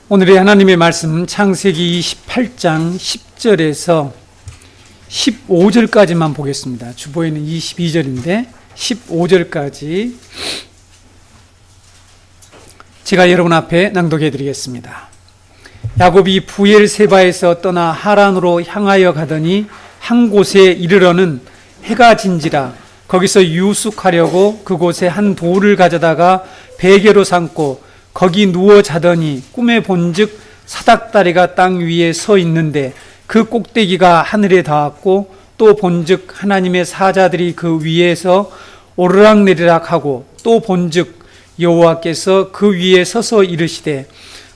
오늘의 하나님의 말씀은 창세기 28장 10절에서 15절까지만 보겠습니다. 주보에는 22절인데 15절까지 제가 여러분 앞에 낭독해 드리겠습니다. 야곱이 부엘세바에서 떠나 하란으로 향하여 가더니 한 곳에 이르러는 해가 진지라 거기서 유숙하려고 그곳에 한 돌을 가져다가 베개로 삼고 거기 누워 자더니 꿈에 본즉 사닥다리가 땅 위에 서 있는데 그 꼭대기가 하늘에 닿았고 또 본즉 하나님의 사자들이 그 위에서 오르락내리락 하고 또 본즉 여호와께서 그 위에 서서 이르시되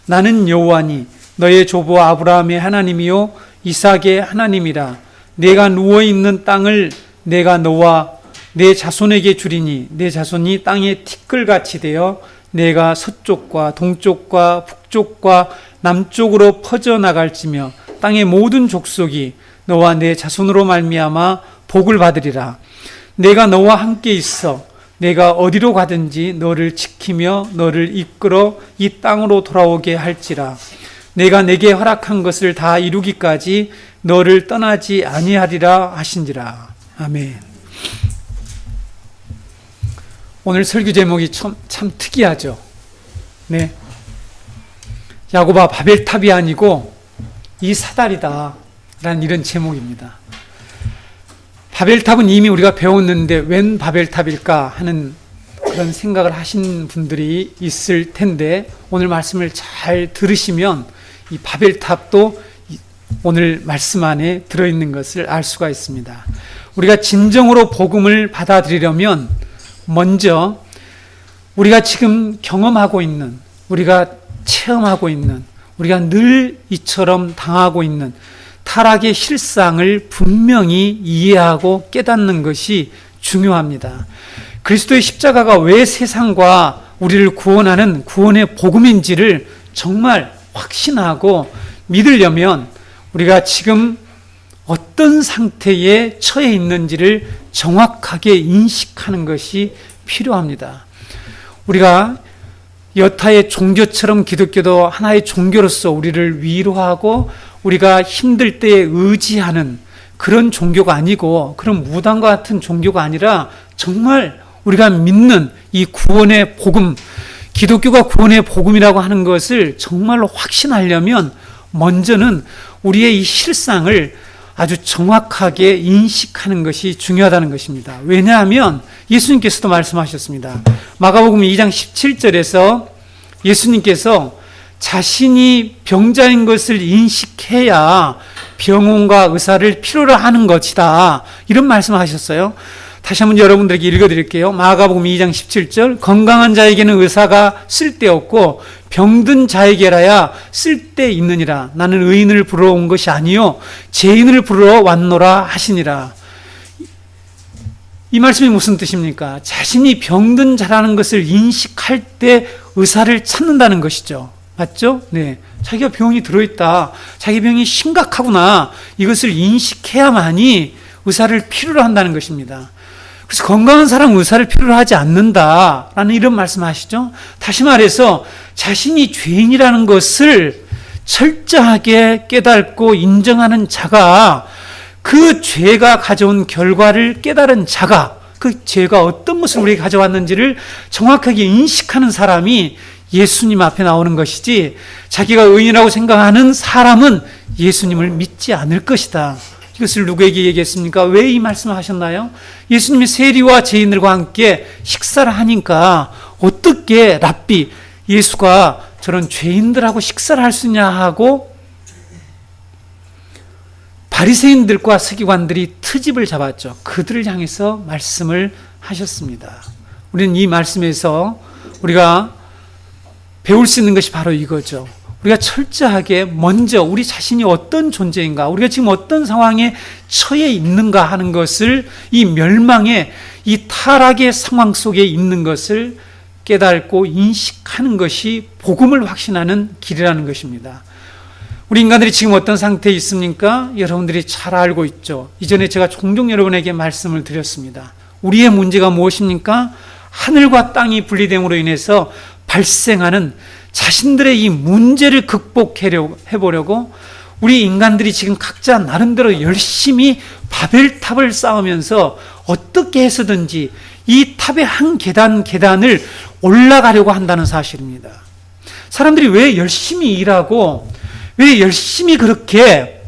나는 여호와니 너의 조부 아브라함의 하나님이요 이삭의 하나님이라. 내가 누워있는 땅을 내가 너와 내 자손에게 주리니 내 자손이 땅의 티끌같이 되어 내가 서쪽과 동쪽과 북쪽과 남쪽으로 퍼져나갈지며 땅의 모든 족속이 너와 내 자손으로 말미암아 복을 받으리라. 내가 너와 함께 있어 내가 어디로 가든지 너를 지키며 너를 이끌어 이 땅으로 돌아오게 할지라. 내가 내게 허락한 것을 다 이루기까지 너를 떠나지 아니하리라 하신지라. 아멘. 오늘 설교 제목이 참 특이하죠. 네. 야곱아 바벨탑이 아니고 이 사다리다 라는 이런 제목입니다. 바벨탑은 이미 우리가 배웠는데 웬 바벨탑일까 하는 그런 생각을 하신 분들이 있을 텐데 오늘 말씀을 잘 들으시면 이 바벨탑도 오늘 말씀 안에 들어있는 것을 알 수가 있습니다. 우리가 진정으로 복음을 받아들이려면 먼저 우리가 지금 경험하고 있는, 우리가 체험하고 있는, 우리가 늘 이처럼 당하고 있는 타락의 실상을 분명히 이해하고 깨닫는 것이 중요합니다. 그리스도의 십자가가 왜 세상과 우리를 구원하는 구원의 복음인지를 정말 확신하고 믿으려면 우리가 지금 어떤 상태에 처해 있는지를 정확하게 인식하는 것이 필요합니다. 우리가 여타의 종교처럼 기독교도 하나의 종교로서 우리를 위로하고 우리가 힘들 때에 의지하는 그런 종교가 아니고 그런 무당과 같은 종교가 아니라 정말 우리가 믿는 이 구원의 복음, 기독교가 구원의 복음이라고 하는 것을 정말로 확신하려면 먼저는 우리의 이 실상을 아주 정확하게 인식하는 것이 중요하다는 것입니다. 왜냐하면 예수님께서도 말씀하셨습니다. 마가복음 2장 17절에서 예수님께서 자신이 병자인 것을 인식해야 병원과 의사를 필요로 하는 것이다. 이런 말씀을 하셨어요. 다시 한번 여러분들에게 읽어드릴게요. 마가복음 2장 17절 건강한 자에게는 의사가 쓸데없고 병든 자에게라야 쓸데 있느니라. 나는 의인을 부르러 온 것이 아니요 죄인을 부르러 왔노라 하시니라. 이 말씀이 무슨 뜻입니까? 자신이 병든 자라는 것을 인식할 때 의사를 찾는다는 것이죠. 맞죠? 네. 자기가 병이 들어있다. 자기 병이 심각하구나. 이것을 인식해야만이 의사를 필요로 한다는 것입니다. 그래서 건강한 사람은 의사를 필요로 하지 않는다라는 이런 말씀하시죠. 다시 말해서 자신이 죄인이라는 것을 철저하게 깨닫고 인정하는 자가 그 죄가 가져온 결과를 깨달은 자가 그 죄가 어떤 것을 우리에게 가져왔는지를 정확하게 인식하는 사람이 예수님 앞에 나오는 것이지 자기가 의인이라고 생각하는 사람은 예수님을 믿지 않을 것이다. 이것을 누구에게 얘기했습니까? 왜 이 말씀을 하셨나요? 예수님이 세리와 죄인들과 함께 식사를 하니까 어떻게 랍비 예수가 저런 죄인들하고 식사를 할 수 있냐 하고 바리새인들과 서기관들이 트집을 잡았죠. 그들을 향해서 말씀을 하셨습니다. 우리는 이 말씀에서 우리가 배울 수 있는 것이 바로 이거죠. 우리가 철저하게 먼저 우리 자신이 어떤 존재인가, 우리가 지금 어떤 상황에 처해 있는가 하는 것을 이 멸망의 이 타락의 상황 속에 있는 것을 깨닫고 인식하는 것이 복음을 확신하는 길이라는 것입니다. 우리 인간들이 지금 어떤 상태에 있습니까? 여러분들이 잘 알고 있죠. 이전에 제가 종종 여러분에게 말씀을 드렸습니다. 우리의 문제가 무엇입니까? 하늘과 땅이 분리됨으로 인해서 발생하는 자신들의 이 문제를 해보려고 우리 인간들이 지금 각자 나름대로 열심히 바벨탑을 쌓으면서 어떻게 해서든지 이 탑의 한 계단을 올라가려고 한다는 사실입니다. 사람들이 왜 열심히 일하고 왜 열심히 그렇게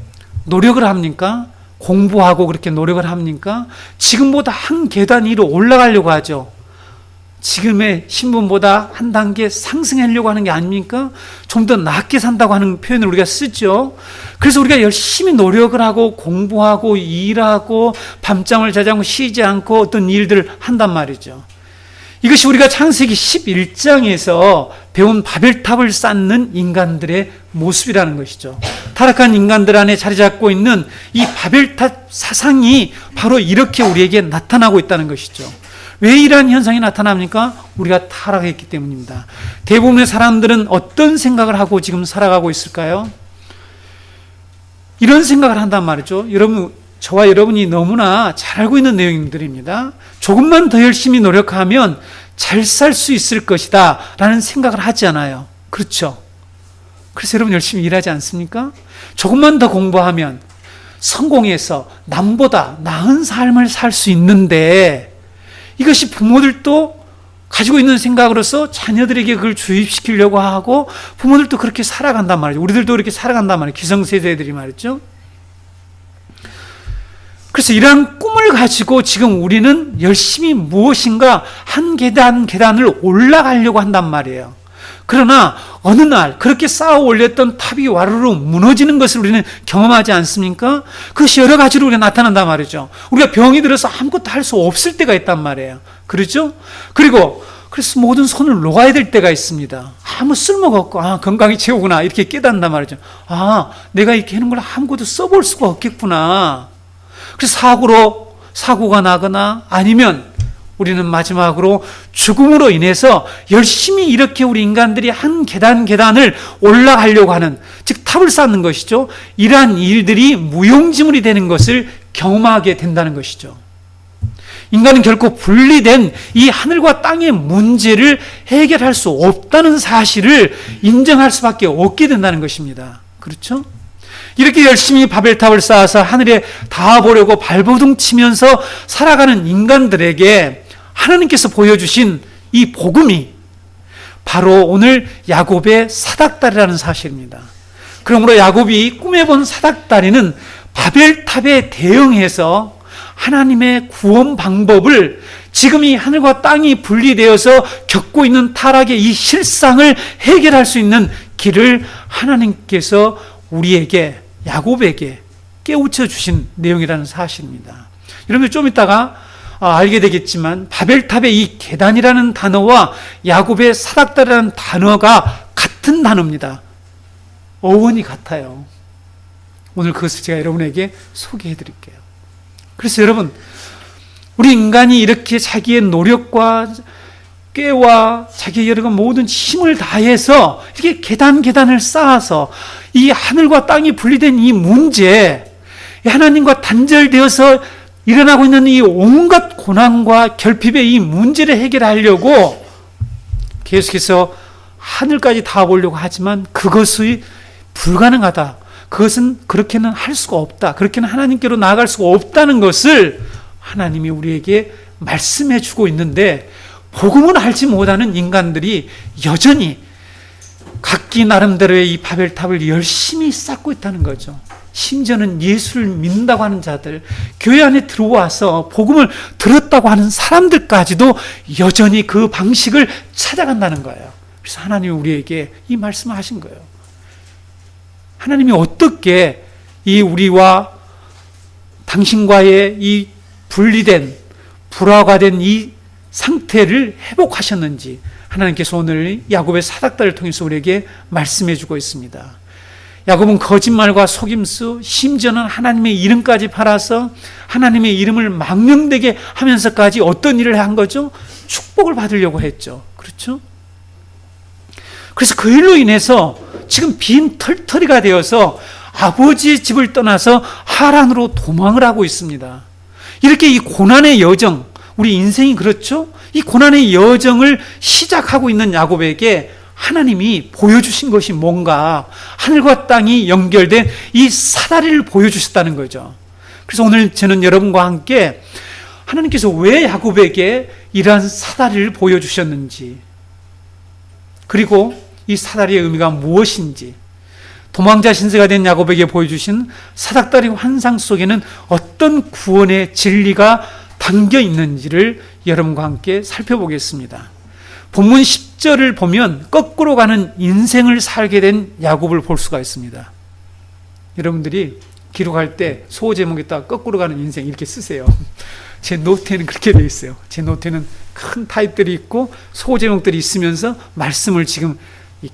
노력을 합니까? 공부하고 그렇게 노력을 합니까? 지금보다 한 계단 위로 올라가려고 하죠. 지금의 신분보다 한 단계 상승하려고 하는 게 아닙니까? 좀 더 낫게 산다고 하는 표현을 우리가 쓰죠. 그래서 우리가 열심히 노력을 하고 공부하고 일하고 밤잠을 자지 않고 쉬지 않고 어떤 일들을 한단 말이죠. 이것이 우리가 창세기 11장에서 배운 바벨탑을 쌓는 인간들의 모습이라는 것이죠. 타락한 인간들 안에 자리 잡고 있는 이 바벨탑 사상이 바로 이렇게 우리에게 나타나고 있다는 것이죠. 왜 이러한 현상이 나타납니까? 우리가 타락했기 때문입니다. 대부분의 사람들은 어떤 생각을 하고 지금 살아가고 있을까요? 이런 생각을 한단 말이죠. 여러분, 저와 여러분이 너무나 잘 알고 있는 내용들입니다. 조금만 더 열심히 노력하면 잘 살 수 있을 것이다 라는 생각을 하지 않아요. 그렇죠? 그래서 여러분 열심히 일하지 않습니까? 조금만 더 공부하면 성공해서 남보다 나은 삶을 살 수 있는데, 이것이 부모들도 가지고 있는 생각으로서 자녀들에게 그걸 주입시키려고 하고 부모들도 그렇게 살아간단 말이죠. 우리들도 그렇게 살아간단 말이에요. 기성세대들이 말이죠. 그래서 이러한 꿈을 가지고 지금 우리는 열심히 무엇인가 한 계단을 올라가려고 한단 말이에요. 그러나 어느 날 그렇게 쌓아 올렸던 탑이 와르르 무너지는 것을 우리는 경험하지 않습니까? 그것이 여러 가지로 우리가 나타난단 말이죠. 우리가 병이 들어서 아무것도 할 수 없을 때가 있단 말이에요. 그렇죠? 그래서 모든 손을 놓아야 될 때가 있습니다. 아무 쓸모가 없고, 건강이 최고구나 이렇게 깨닫는단 말이죠. 내가 이렇게 하는 걸 아무것도 써볼 수가 없겠구나. 그래서 사고가 나거나 아니면 우리는 마지막으로 죽음으로 인해서 열심히 이렇게 우리 인간들이 한 계단을 올라가려고 하는, 즉 탑을 쌓는 것이죠. 이러한 일들이 무용지물이 되는 것을 경험하게 된다는 것이죠. 인간은 결코 분리된 이 하늘과 땅의 문제를 해결할 수 없다는 사실을 인정할 수밖에 없게 된다는 것입니다. 그렇죠? 이렇게 열심히 바벨탑을 쌓아서 하늘에 닿아보려고 발버둥 치면서 살아가는 인간들에게 하나님께서 보여주신 이 복음이 바로 오늘 야곱의 사닥다리라는 사실입니다. 그러므로 야곱이 꿈에 본 사닥다리는 바벨탑에 대응해서 하나님의 구원 방법을, 지금 이 하늘과 땅이 분리되어서 겪고 있는 타락의 이 실상을 해결할 수 있는 길을 하나님께서 우리에게, 야곱에게 깨우쳐 주신 내용이라는 사실입니다. 여러분들 좀 이따가 알게 되겠지만 바벨탑의 이 계단이라는 단어와 야곱의 사닥다리라는 단어가 같은 단어입니다. 어원이 같아요. 오늘 그것을 제가 여러분에게 소개해 드릴게요. 그래서 여러분, 우리 인간이 이렇게 자기의 노력과 꾀와 자기의 여러 모든 힘을 다해서 이렇게 계단을 쌓아서 이 하늘과 땅이 분리된 이 문제, 하나님과 단절되어서 일어나고 있는 이 온갖 고난과 결핍의 이 문제를 해결하려고 계속해서 하늘까지 닿아보려고 하지만 그것이 불가능하다. 그것은 그렇게는 할 수가 없다. 그렇게는 하나님께로 나아갈 수가 없다는 것을 하나님이 우리에게 말씀해 주고 있는데, 복음을 알지 못하는 인간들이 여전히 각기 나름대로의 이 바벨탑을 열심히 쌓고 있다는 거죠. 심지어는 예수를 믿는다고 하는 자들, 교회 안에 들어와서 복음을 들었다고 하는 사람들까지도 여전히 그 방식을 찾아간다는 거예요. 그래서 하나님이 우리에게 이 말씀을 하신 거예요. 하나님이 어떻게 이 우리와 당신과의 이 분리된, 불화가 된 이 상태를 회복하셨는지 하나님께서 오늘 야곱의 사닥다리를 통해서 우리에게 말씀해 주고 있습니다. 야곱은 거짓말과 속임수, 심지어는 하나님의 이름까지 팔아서 하나님의 이름을 망령되게 하면서까지 어떤 일을 한 거죠? 축복을 받으려고 했죠. 그렇죠? 그래서 그 일로 인해서 지금 빈 털터리가 되어서 아버지의 집을 떠나서 하란으로 도망을 하고 있습니다. 이렇게 이 고난의 여정, 우리 인생이 그렇죠? 이 고난의 여정을 시작하고 있는 야곱에게 하나님이 보여주신 것이 뭔가, 하늘과 땅이 연결된 이 사다리를 보여주셨다는 거죠. 그래서 오늘 저는 여러분과 함께 하나님께서 왜 야곱에게 이러한 사다리를 보여주셨는지, 그리고 이 사다리의 의미가 무엇인지, 도망자 신세가 된 야곱에게 보여주신 사닥다리 환상 속에는 어떤 구원의 진리가 담겨 있는지를 여러분과 함께 살펴보겠습니다. 본문 10절을 보면 거꾸로 가는 인생을 살게 된 야곱을 볼 수가 있습니다. 여러분들이 기록할 때 소호 제목에다가 거꾸로 가는 인생 이렇게 쓰세요. 제 노트에는 그렇게 되어 있어요. 제 노트에는 큰 타입들이 있고 소호 제목들이 있으면서 말씀을 지금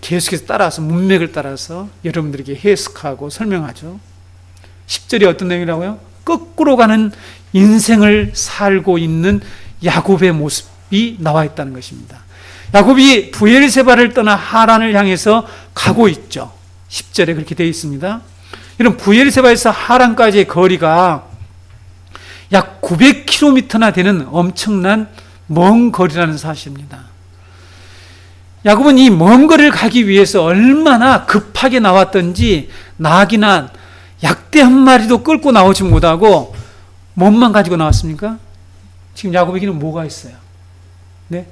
계속해서 따라서 문맥을 따라서 여러분들에게 해석하고 설명하죠. 10절이 어떤 내용이라고요? 거꾸로 가는 인생을 살고 있는 야곱의 모습이 나와 있다는 것입니다. 야곱이 브엘세바를 떠나 하란을 향해서 가고 있죠. 10절에 그렇게 되어 있습니다. 이런 브엘세바에서 하란까지의 거리가 약 900km나 되는 엄청난 먼 거리라는 사실입니다. 야곱은 이 먼 거리를 가기 위해서 얼마나 급하게 나왔던지 낙이나 약대 한 마리도 끌고 나오지 못하고 몸만 가지고 나왔습니까? 지금 야곱에게는 뭐가 있어요? 네?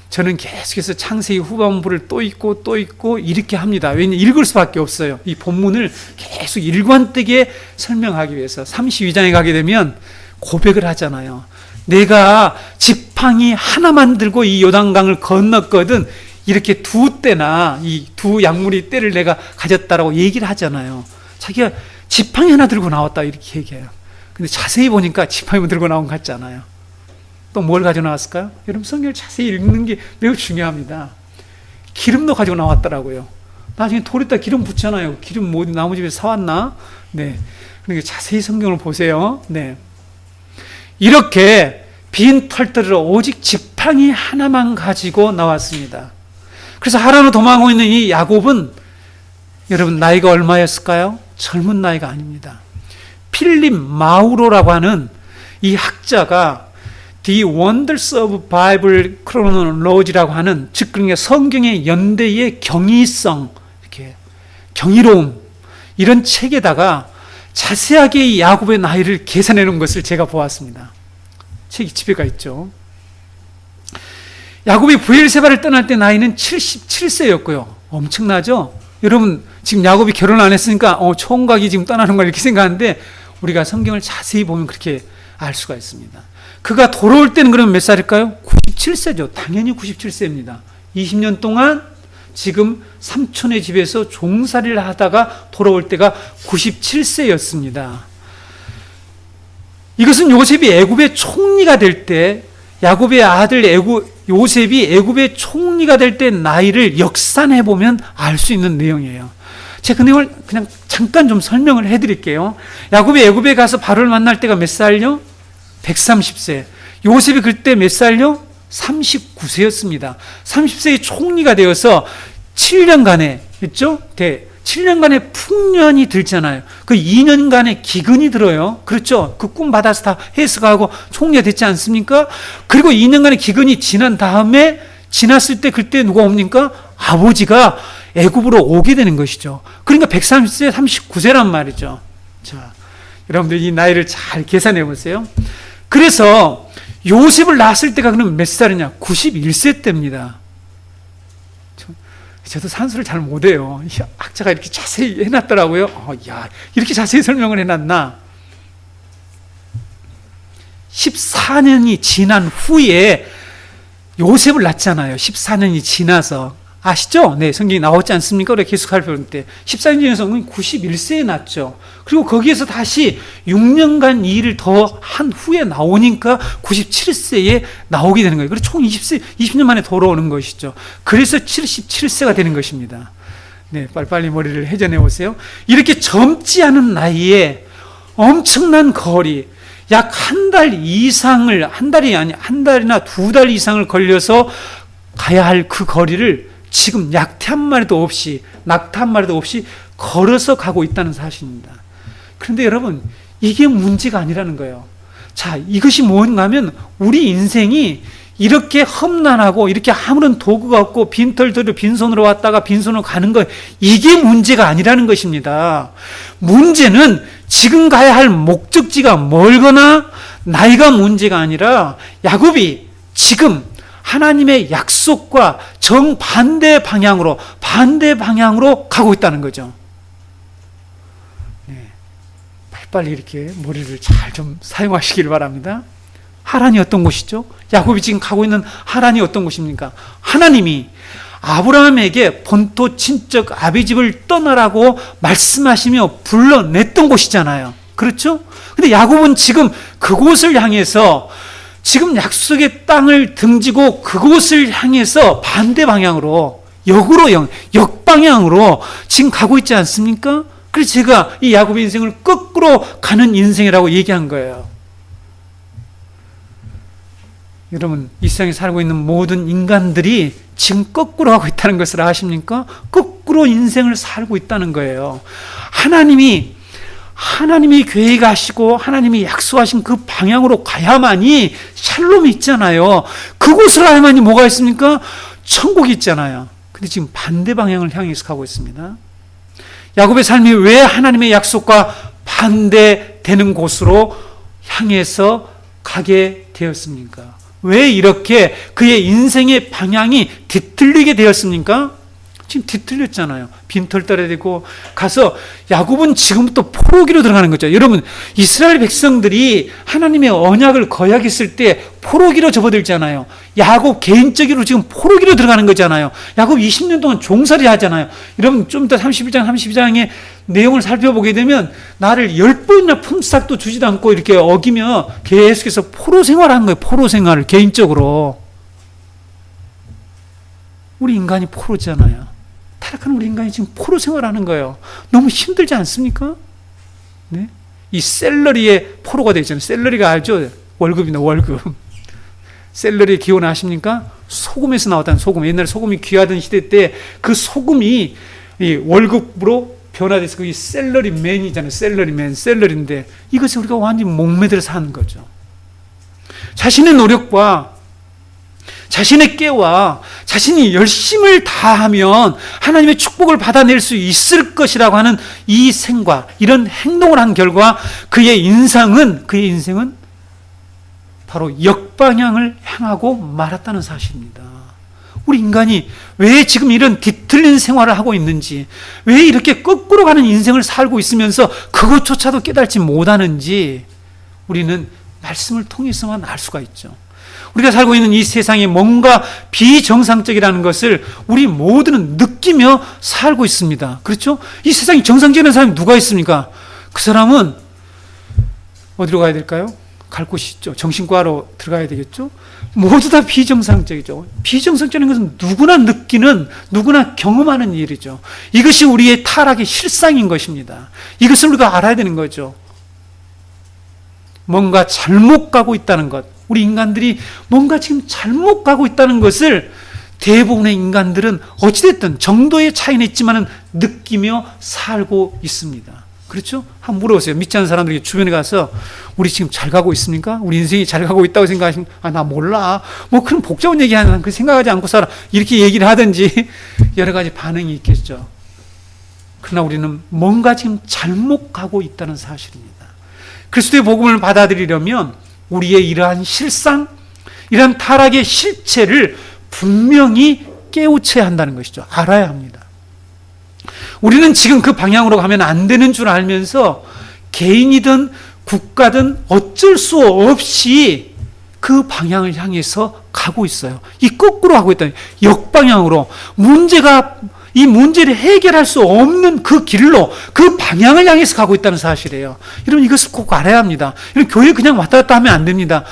저는 계속해서 창세기 후반부를 또 읽고 이렇게 합니다. 왜냐하면 읽을 수밖에 없어요. 이 본문을 계속 일관되게 설명하기 위해서 32장에 가게 되면 고백을 하잖아요. 내가 지팡이 하나만 들고 이 요단강을 건넜거든, 이렇게 두 때나 이 두 약물이 때를 내가 가졌다라고 얘기를 하잖아요. 자기가 지팡이 하나 들고 나왔다 이렇게 얘기해요. 근데 자세히 보니까 지팡이만 들고 나온 것 같지 않아요. 또 뭘 가지고 나왔을까요? 여러분 성경을 자세히 읽는 게 매우 중요합니다. 기름도 가지고 나왔더라고요. 나중에 돌에다 기름 붓잖아요. 기름 뭐 나무 집에서 사왔나? 네. 그러니까 자세히 성경을 보세요. 네. 이렇게 빈 털들으로 오직 지팡이 하나만 가지고 나왔습니다. 그래서 하란으로 도망하고 있는 이 야곱은 여러분 나이가 얼마였을까요? 젊은 나이가 아닙니다. 필립 마우로라고 하는 이 학자가 The Wonders of Bible Chronology라고 하는, 즉 그러니까 성경의 연대의 경이성, 이렇게 경이로움, 이런 책에다가 자세하게 이 야곱의 나이를 계산해 놓은 것을 제가 보았습니다. 책이 집에가 있죠. 야곱이 브엘세바를 떠날 때 나이는 77세였고요. 엄청나죠? 여러분 지금 야곱이 결혼 안 했으니까 총각이 지금 떠나는 걸 이렇게 생각하는데 우리가 성경을 자세히 보면 그렇게 알 수가 있습니다. 그가 돌아올 때는 그러면 몇 살일까요? 97세죠. 당연히 97세입니다. 20년 동안 지금 삼촌의 집에서 종살이를 하다가 돌아올 때가 97세였습니다. 이것은 요셉이 애굽의 총리가 될 때, 야곱의 아들 요셉이 애굽의 총리가 될 때 나이를 역산해 보면 알 수 있는 내용이에요. 제가 그 내용을 그냥 잠깐 좀 설명을 해드릴게요. 야곱이 애굽에 가서 바로를 만날 때가 몇 살요? 130세. 요셉이 그때 몇 살요? 39세였습니다. 30세의 총리가 되어서 7년간의, 그렇죠? 7년간의 풍년이 들잖아요. 그 2년간의 기근이 들어요. 그렇죠? 그 꿈 받아서 다 해석하고 총리가 됐지 않습니까? 그리고 2년간의 기근이 지난 다음에, 지났을 때 그때 누가 옵니까? 아버지가 애굽으로 오게 되는 것이죠. 그러니까 130세, 39세란 말이죠. 자, 여러분들 이 나이를 잘 계산해 보세요. 그래서 요셉을 낳았을 때가 그럼 몇 살이냐? 91세 때입니다. 저도 산수를 잘 못해요. 학자가 이렇게 자세히 해놨더라고요. 야, 이렇게 자세히 설명을 해놨나? 14년이 지난 후에 요셉을 낳잖아요. 14년이 지나서. 아시죠? 네, 성경이 나오지 않습니까? 우리가 계속 살펴볼 때 14년 지나서 91세에 낳죠. 그리고 거기에서 다시 6년간 일을 더 한 후에 나오니까 97세에 나오게 되는 거예요. 그래서 총 20년 만에 돌아오는 것이죠. 그래서 77세가 되는 것입니다. 네, 빨리빨리 머리를 회전해 보세요. 이렇게 젊지 않은 나이에 엄청난 거리, 약 한 달 이상을, 한 달이나 두 달 이상을 걸려서 가야 할 그 거리를 지금 약태 한 마리도 없이, 낙타 한 마리도 없이 걸어서 가고 있다는 사실입니다. 그런데 여러분, 이게 문제가 아니라는 거예요. 자, 이것이 뭔가 하면 우리 인생이 이렇게 험난하고 이렇게 아무런 도구가 없고 빈털터리로 빈손으로 왔다가 빈손으로 가는 거, 이게 문제가 아니라는 것입니다. 문제는 지금 가야 할 목적지가 멀거나 나이가 문제가 아니라 야곱이 지금 하나님의 약속과 정반대 방향으로 가고 있다는 거죠. 네. 빨리 이렇게 머리를 잘 좀 사용하시길 바랍니다. 하란이 어떤 곳이죠? 야곱이 지금 가고 있는 하란이 어떤 곳입니까? 하나님이 아브라함에게 본토 친척 아비집을 떠나라고 말씀하시며 불러냈던 곳이잖아요. 그렇죠? 근데 야곱은 지금 그곳을 향해서 지금 약속의 땅을 등지고 그곳을 향해서 반대 방향으로 역방향으로 지금 가고 있지 않습니까? 그래서 제가 이 야곱의 인생을 거꾸로 가는 인생이라고 얘기한 거예요. 여러분, 이 세상에 살고 있는 모든 인간들이 지금 거꾸로 하고 있다는 것을 아십니까? 거꾸로 인생을 살고 있다는 거예요. 하나님이 계획하시고 하나님이 약속하신 그 방향으로 가야만이 샬롬이 있잖아요. 그곳을 가야만이 뭐가 있습니까? 천국이 있잖아요. 근데 지금 반대 방향을 향해서 가고 있습니다. 야곱의 삶이 왜 하나님의 약속과 반대되는 곳으로 향해서 가게 되었습니까? 왜 이렇게 그의 인생의 방향이 뒤틀리게 되었습니까? 지금 뒤틀렸잖아요. 빈털터리 되고 가서 야곱은 지금부터 포로기로 들어가는 거죠. 여러분, 이스라엘 백성들이 하나님의 언약을 거역했을 때 포로기로 접어들잖아요. 야곱 개인적으로 지금 포로기로 들어가는 거잖아요. 야곱 20년 동안 종살이 하잖아요. 여러분, 좀 이따 32장의 내용을 살펴보게 되면 나를 10번이나 품삯도 주지도 않고 이렇게 어기며 계속해서 포로 생활하는 거예요. 포로 생활을 개인적으로. 우리 인간이 포로잖아요. 타락한 우리 인간이 지금 포로 생활하는 거예요. 너무 힘들지 않습니까? 네? 이 샐러리의 포로가 되잖아요. 샐러리가 알죠? 월급이나 월급. 셀러리의 기원 아십니까? 소금에서 나왔다는 소금. 옛날에 소금이 귀하던 시대 때 그 소금이 이 월급으로 변화돼서 그게 셀러리맨이잖아요. 셀러리인데 이것을 우리가 완전히 목매들어 사는 거죠. 자신의 노력과 자신의 깨와 자신이 열심을 다하면 하나님의 축복을 받아낼 수 있을 것이라고 하는 이 생각, 이런 행동을 한 결과 그의 인생은 바로 역방향을 향하고 말았다는 사실입니다. 우리 인간이 왜 지금 이런 뒤틀린 생활을 하고 있는지, 왜 이렇게 거꾸로 가는 인생을 살고 있으면서 그것조차도 깨닫지 못하는지 우리는 말씀을 통해서만 알 수가 있죠. 우리가 살고 있는 이 세상이 뭔가 비정상적이라는 것을 우리 모두는 느끼며 살고 있습니다. 그렇죠? 이 세상이 정상적인 사람이 누가 있습니까? 그 사람은 어디로 가야 될까요? 갈 곳이 있죠. 정신과로 들어가야 되겠죠. 모두 다 비정상적이죠. 비정상적인 것은 누구나 느끼는, 누구나 경험하는 일이죠. 이것이 우리의 타락의 실상인 것입니다. 이것을 우리가 알아야 되는 거죠. 뭔가 잘못 가고 있다는 것, 우리 인간들이 뭔가 지금 잘못 가고 있다는 것을 대부분의 인간들은 어찌됐든 정도의 차이는 있지만 느끼며 살고 있습니다. 그렇죠? 한번 물어보세요. 믿지 않는 사람들이 주변에 가서 우리 지금 잘 가고 있습니까? 우리 인생이 잘 가고 있다고 생각하시면 나 몰라. 뭐 그런 복잡한 얘기하는 그 생각하지 않고 살아. 이렇게 얘기를 하든지 여러 가지 반응이 있겠죠. 그러나 우리는 뭔가 지금 잘못 가고 있다는 사실입니다. 그리스도의 복음을 받아들이려면 우리의 이러한 실상, 이러한 타락의 실체를 분명히 깨우쳐야 한다는 것이죠. 알아야 합니다. 우리는 지금 그 방향으로 가면 안 되는 줄 알면서 개인이든 국가든 어쩔 수 없이 그 방향을 향해서 가고 있어요. 이 거꾸로 가고 있다니, 역방향으로 이 문제를 해결할 수 없는 그 길로, 그 방향을 향해서 가고 있다는 사실이에요. 여러분, 이것을 꼭 알아야 합니다. 여러분, 교회 그냥 왔다 갔다 하면 안 됩니다.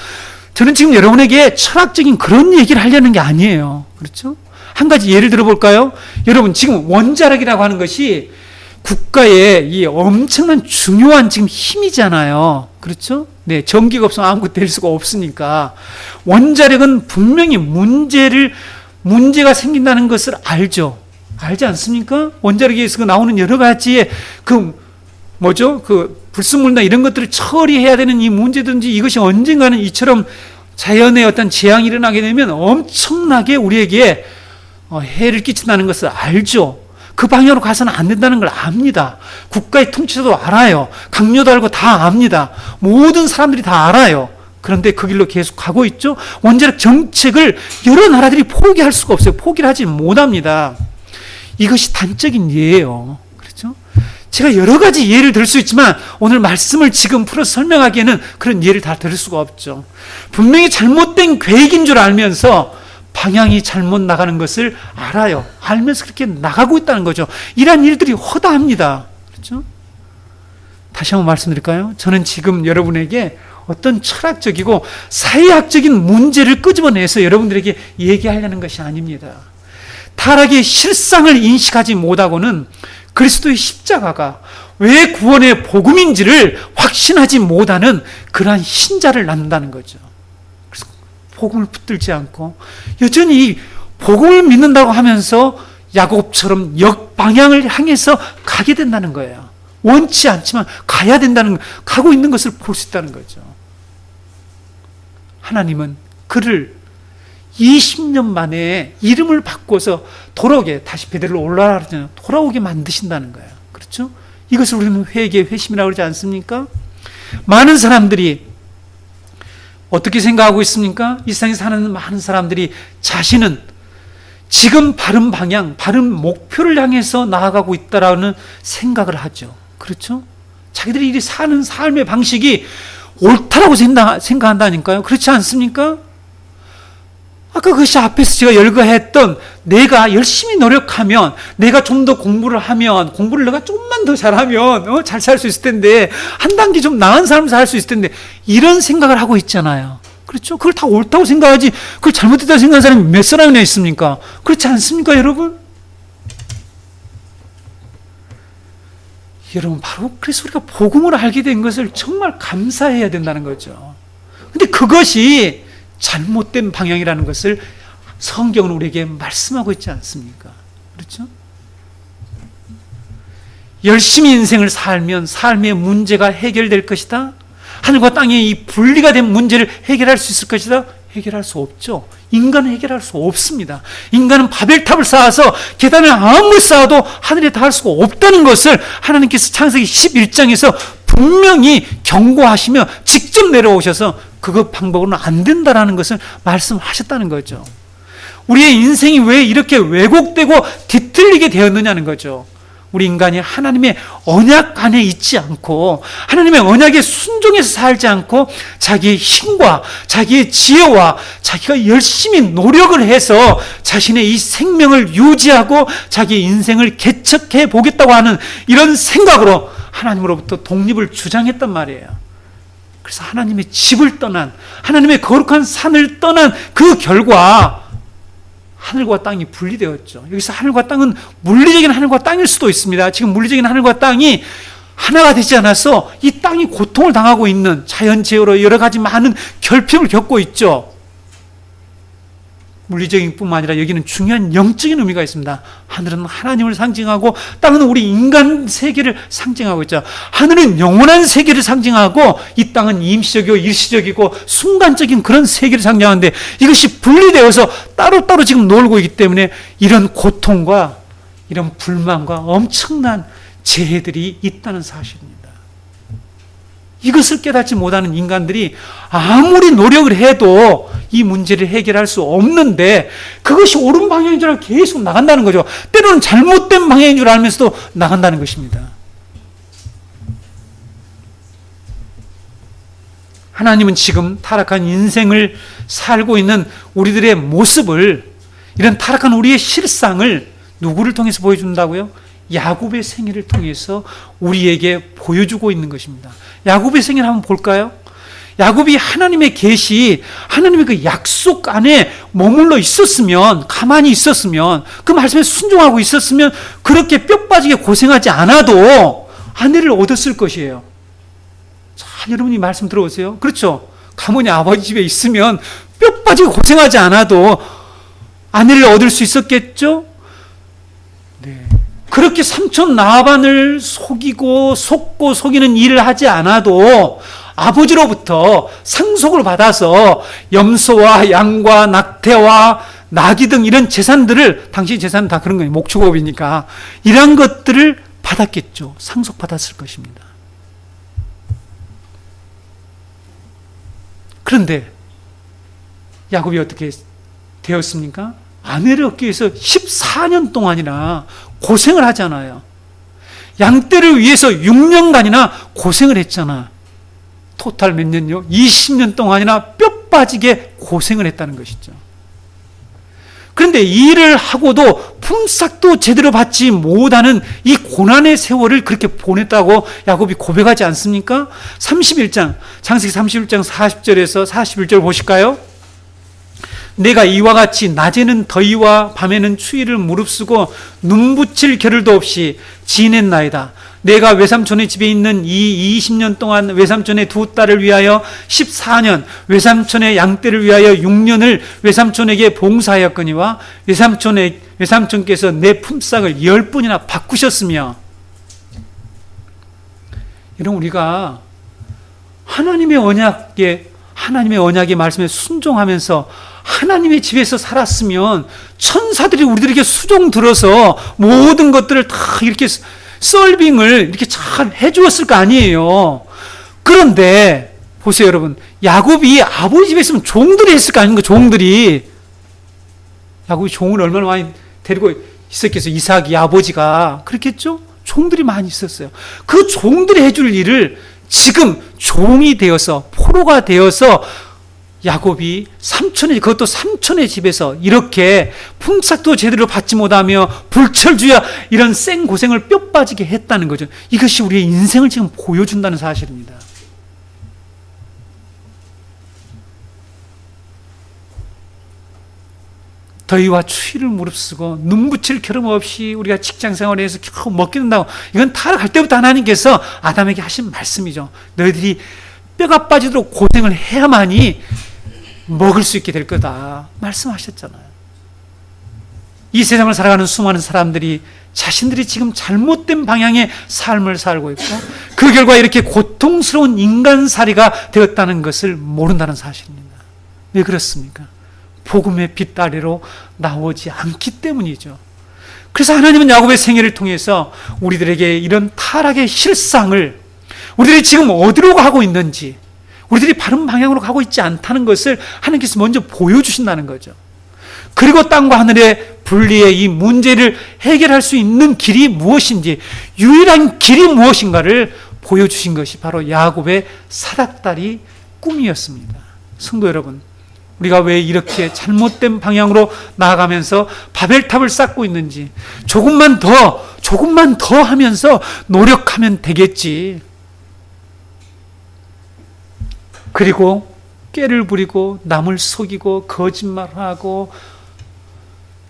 저는 지금 여러분에게 철학적인 그런 얘기를 하려는 게 아니에요. 그렇죠? 한 가지 예를 들어볼까요? 여러분, 지금 원자력이라고 하는 것이 국가의 이 엄청난 중요한 지금 힘이잖아요. 그렇죠? 네, 전기가 없으면 아무것도 될 수가 없으니까. 원자력은 분명히 문제가 생긴다는 것을 알죠. 알지 않습니까? 원자력에서 나오는 여러 가지의 그 불순물이나 이런 것들을 처리해야 되는 이 문제든지 이것이 언젠가는 이처럼 자연의 어떤 재앙이 일어나게 되면 엄청나게 우리에게 해를 끼친다는 것을 알죠. 그 방향으로 가서는 안 된다는 걸 압니다. 국가의 통치자도 알아요. 강요도 알고 다 압니다. 모든 사람들이 다 알아요. 그런데 그 길로 계속 가고 있죠. 원자력 정책을 여러 나라들이 포기할 수가 없어요. 포기를 하지 못합니다. 이것이 단적인 예예요. 그렇죠? 제가 여러 가지 예를 들 수 있지만 오늘 말씀을 지금 풀어서 설명하기에는 그런 예를 다 들을 수가 없죠. 분명히 잘못된 계획인 줄 알면서 방향이 잘못 나가는 것을 알아요. 알면서 그렇게 나가고 있다는 거죠. 이러한 일들이 허다합니다. 그렇죠? 다시 한번 말씀드릴까요? 저는 지금 여러분에게 어떤 철학적이고 사회학적인 문제를 끄집어내서 여러분들에게 얘기하려는 것이 아닙니다. 타락의 실상을 인식하지 못하고는 그리스도의 십자가가 왜 구원의 복음인지를 확신하지 못하는 그러한 신자를 낳는다는 거죠. 그래서 복음을 붙들지 않고 여전히 복음을 믿는다고 하면서 야곱처럼 역방향을 향해서 가게 된다는 거예요. 원치 않지만 가야 된다는, 가고 있는 것을 볼 수 있다는 거죠. 하나님은 그를 20년 만에 이름을 바꿔서 돌아오게, 다시 베들로 올라가라 그러잖아요. 돌아오게 만드신다는 거예요. 그렇죠? 이것을 우리는 회개, 회심이라고 그러지 않습니까? 많은 사람들이 어떻게 생각하고 있습니까? 이 세상에 사는 많은 사람들이 자신은 지금 바른 방향, 바른 목표를 향해서 나아가고 있다라는 생각을 하죠. 그렇죠? 자기들이 사는 삶의 방식이 옳다라고 생각한다니까요. 그렇지 않습니까? 아까 그것이 앞에서 제가 열거했던, 내가 열심히 노력하면, 내가 좀 더 공부를 하면, 공부를 내가 좀만 더 잘하면 잘 살 수 있을 텐데, 한 단계 좀 나은 삶을 살 수 있을 텐데, 이런 생각을 하고 있잖아요. 그렇죠? 그걸 다 옳다고 생각하지 그걸 잘못됐다고 생각하는 사람이 몇 사람이나 있습니까? 그렇지 않습니까, 여러분? 여러분, 바로 그래서 우리가 복음을 알게 된 것을 정말 감사해야 된다는 거죠. 근데 그것이 잘못된 방향이라는 것을 성경은 우리에게 말씀하고 있지 않습니까? 그렇죠? 열심히 인생을 살면 삶의 문제가 해결될 것이다. 하늘과 땅의 이 분리가 된 문제를 해결할 수 있을 것이다. 해결할 수 없죠. 인간은 해결할 수 없습니다. 인간은 바벨탑을 쌓아서 계단을 아무리 쌓아도 하늘에 닿을 수가 없다는 것을 하나님께서 창세기 11장에서 분명히 경고하시며 직접 내려오셔서 그것 방법으로는 안 된다라는 것을 말씀하셨다는 거죠. 우리의 인생이 왜 이렇게 왜곡되고 뒤틀리게 되었느냐는 거죠. 우리 인간이 하나님의 언약 안에 있지 않고 하나님의 언약에 순종해서 살지 않고 자기의 힘과 자기의 지혜와 자기가 열심히 노력을 해서 자신의 이 생명을 유지하고 자기의 인생을 개척해 보겠다고 하는 이런 생각으로 하나님으로부터 독립을 주장했단 말이에요. 그래서 하나님의 집을 떠난, 하나님의 거룩한 산을 떠난 그 결과 하늘과 땅이 분리되었죠. 여기서 하늘과 땅은 물리적인 하늘과 땅일 수도 있습니다. 지금 물리적인 하늘과 땅이 하나가 되지 않아서 이 땅이 고통을 당하고 있는, 자연재해로 여러 가지 많은 결핍을 겪고 있죠. 물리적인 뿐만 아니라 여기는 중요한 영적인 의미가 있습니다. 하늘은 하나님을 상징하고 땅은 우리 인간 세계를 상징하고 있죠. 하늘은 영원한 세계를 상징하고 이 땅은 임시적이고 일시적이고 순간적인 그런 세계를 상징하는데 이것이 분리되어서 따로따로 지금 놀고 있기 때문에 이런 고통과 이런 불만과 엄청난 재해들이 있다는 사실입니다. 이것을 깨닫지 못하는 인간들이 아무리 노력을 해도 이 문제를 해결할 수 없는데 그것이 옳은 방향인 줄 알고 계속 나간다는 거죠. 때로는 잘못된 방향인 줄 알면서도 나간다는 것입니다. 하나님은 지금 타락한 인생을 살고 있는 우리들의 모습을, 이런 타락한 우리의 실상을 누구를 통해서 보여준다고요? 야곱의 생애를 통해서 우리에게 보여주고 있는 것입니다. 야곱의 생애를 한번 볼까요? 야곱이 하나님의 계시, 하나님의 그 약속 안에 머물러 있었으면, 가만히 있었으면, 그 말씀에 순종하고 있었으면 그렇게 뼈 빠지게 고생하지 않아도 아내를 얻었을 것이에요. 자, 여러분이 말씀 들어보세요. 그렇죠? 가문이 아버지 집에 있으면 뼈 빠지게 고생하지 않아도 아내를 얻을 수 있었겠죠? 네. 그렇게 삼촌 라반을 속이고 속고 속이는 일을 하지 않아도 아버지로부터 상속을 받아서 염소와 양과 낙태와 나귀 등 이런 재산들을, 당시 재산은 다 그런 거예요. 목축업이니까. 이런 것들을 받았겠죠. 상속받았을 것입니다. 그런데 야곱이 어떻게 되었습니까? 아내를 얻기 위해서 14년 동안이나 고생을 하잖아요. 양떼를 위해서 6년간이나 고생을 했잖아. 토탈 몇 년요? 20년 동안이나 뼈 빠지게 고생을 했다는 것이죠. 그런데 이 일을 하고도 품삯도 제대로 받지 못하는 이 고난의 세월을 그렇게 보냈다고 야곱이 고백하지 않습니까? 31장, 창세기 31장 40절에서 41절 보실까요? 내가 이와 같이 낮에는 더위와 밤에는 추위를 무릅쓰고 눈붙일 겨를도 없이 지냈나이다. 내가 외삼촌의 집에 있는 이 20년 동안 외삼촌의 두 딸을 위하여 14년, 외삼촌의 양떼를 위하여 6년을 외삼촌에게 봉사하였거니와 외삼촌께서 내 품삯을 10번이나 바꾸셨으며. 이런 우리가 하나님의 언약의 말씀에 순종하면서 하나님의 집에서 살았으면 천사들이 우리들에게 수종 들어서 모든 것들을 다 이렇게 서빙을 이렇게 잘 해주었을 거 아니에요. 그런데 보세요, 여러분. 야곱이 아버지 집에 있으면 종들이 했을 거 아닙니까? 종들이. 야곱이 종을 얼마나 많이 데리고 있었겠어요. 이삭이 아버지가. 그렇겠죠? 종들이 많이 있었어요. 그 종들이 해줄 일을 지금 종이 되어서, 포로가 되어서 야곱이 그것도 삼촌의 집에서 이렇게 품삯도 제대로 받지 못하며 불철주야 이런 생고생을 뼈 빠지게 했다는 거죠. 이것이 우리의 인생을 지금 보여준다는 사실입니다. 더위와 추위를 무릅쓰고 눈붙일 겨름 없이 우리가 직장생활에서 겨우 먹긴다고, 이건 타락할 때부터 하나님께서 아담에게 하신 말씀이죠. 너희들이 뼈가 빠지도록 고생을 해야만이 먹을 수 있게 될 거다 말씀하셨잖아요. 이 세상을 살아가는 수많은 사람들이 자신들이 지금 잘못된 방향의 삶을 살고 있고 그 결과 이렇게 고통스러운 인간살이가 되었다는 것을 모른다는 사실입니다. 왜 그렇습니까? 복음의 빛 아래로 나오지 않기 때문이죠. 그래서 하나님은 야곱의 생애를 통해서 우리들에게 이런 타락의 실상을, 우리들이 지금 어디로 가고 있는지, 우리들이 바른 방향으로 가고 있지 않다는 것을 하나님께서 먼저 보여주신다는 거죠. 그리고 땅과 하늘의 분리의 이 문제를 해결할 수 있는 길이 무엇인지, 유일한 길이 무엇인가를 보여주신 것이 바로 야곱의 사닥다리 꿈이었습니다. 성도 여러분, 우리가 왜 이렇게 잘못된 방향으로 나아가면서 바벨탑을 쌓고 있는지, 조금만 더 하면서 노력하면 되겠지. 그리고 꾀를 부리고 남을 속이고 거짓말하고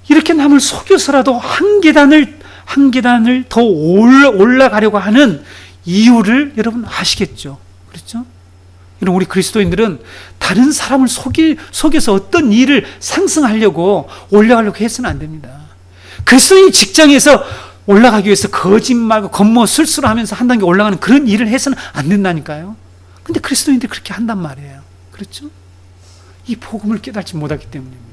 이렇게 남을 속여서라도 한 계단을 더 올라가려고 하는 이유를 여러분 아시겠죠? 그렇죠? 여러분, 우리 그리스도인들은 다른 사람을 속여서 어떤 일을 상승하려고 올라가려고 해서는 안 됩니다. 그리스도인 직장에서 올라가기 위해서 거짓말과 겉모 술수를 하면서 한 단계 올라가는 그런 일을 해서는 안 된다니까요. 근데 그리스도인들이 그렇게 한단 말이에요. 그렇죠? 이 복음을 깨닫지 못하기 때문입니다.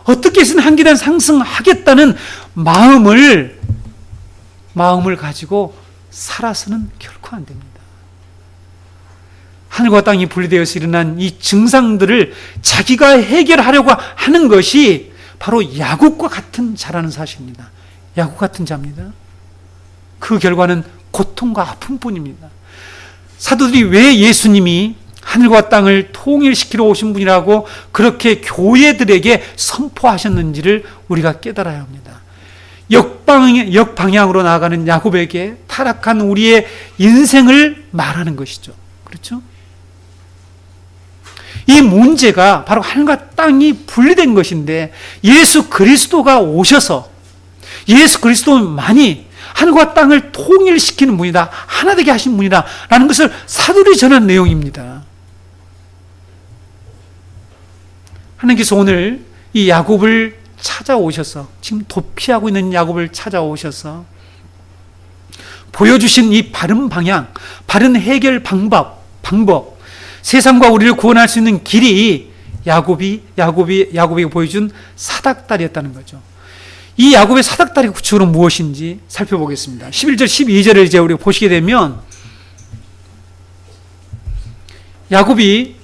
어떻게 해서는 한 계단 상승하겠다는 마음을 가지고 살아서는 결코 안 됩니다. 하늘과 땅이 분리되어서 일어난 이 증상들을 자기가 해결하려고 하는 것이 바로 야곱과 같은 자라는 사실입니다. 야곱 같은 자입니다. 그 결과는 고통과 아픔뿐입니다. 사도들이 왜 예수님이 하늘과 땅을 통일시키러 오신 분이라고 그렇게 교회들에게 선포하셨는지를 우리가 깨달아야 합니다. 역방향으로 나아가는 야곱에게 타락한 우리의 인생을 말하는 것이죠. 그렇죠? 이 문제가 바로 하늘과 땅이 분리된 것인데, 예수 그리스도가 오셔서 예수 그리스도만이 하늘과 땅을 통일시키는 분이다, 하나 되게 하신 분이다 라는 것을 사도들이 전한 내용입니다. 하나님께서 오늘 이 야곱을 찾아오셔서, 지금 도피하고 있는 야곱을 찾아오셔서 보여주신 이 바른 방향, 바른 해결 방법, 세상과 우리를 구원할 수 있는 길이 야곱이 보여준 사닥다리였다는 거죠. 이 야곱의 사닥다리 구체적으로 무엇인지 살펴보겠습니다. 11절, 12절을 이제 우리가 보시게 되면 야곱이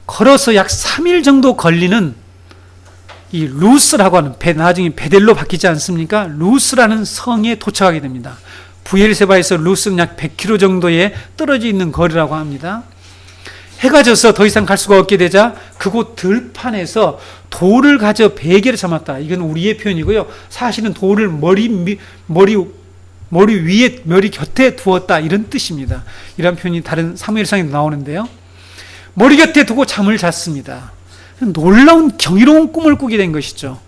걸어서 약 3일 정도 걸리는 이 루스라고 하는 나중에 베델로 바뀌지 않습니까? 루스라는 성에 도착하게 됩니다. 부엘세바에서 루스는 약 100km 정도에 떨어져 있는 거리라고 합니다. 해가 져서 더 이상 갈 수가 없게 되자 그곳 들판에서 돌을 가져 베개를 삼았다. 이건 우리의 표현이고요. 사실은 돌을 머리 곁에 두었다, 이런 뜻입니다. 이런 표현이 다른 사무엘상에도 나오는데요. 머리 곁에 두고 잠을 잤습니다. 놀라운 경이로운 꿈을 꾸게 된 것이죠.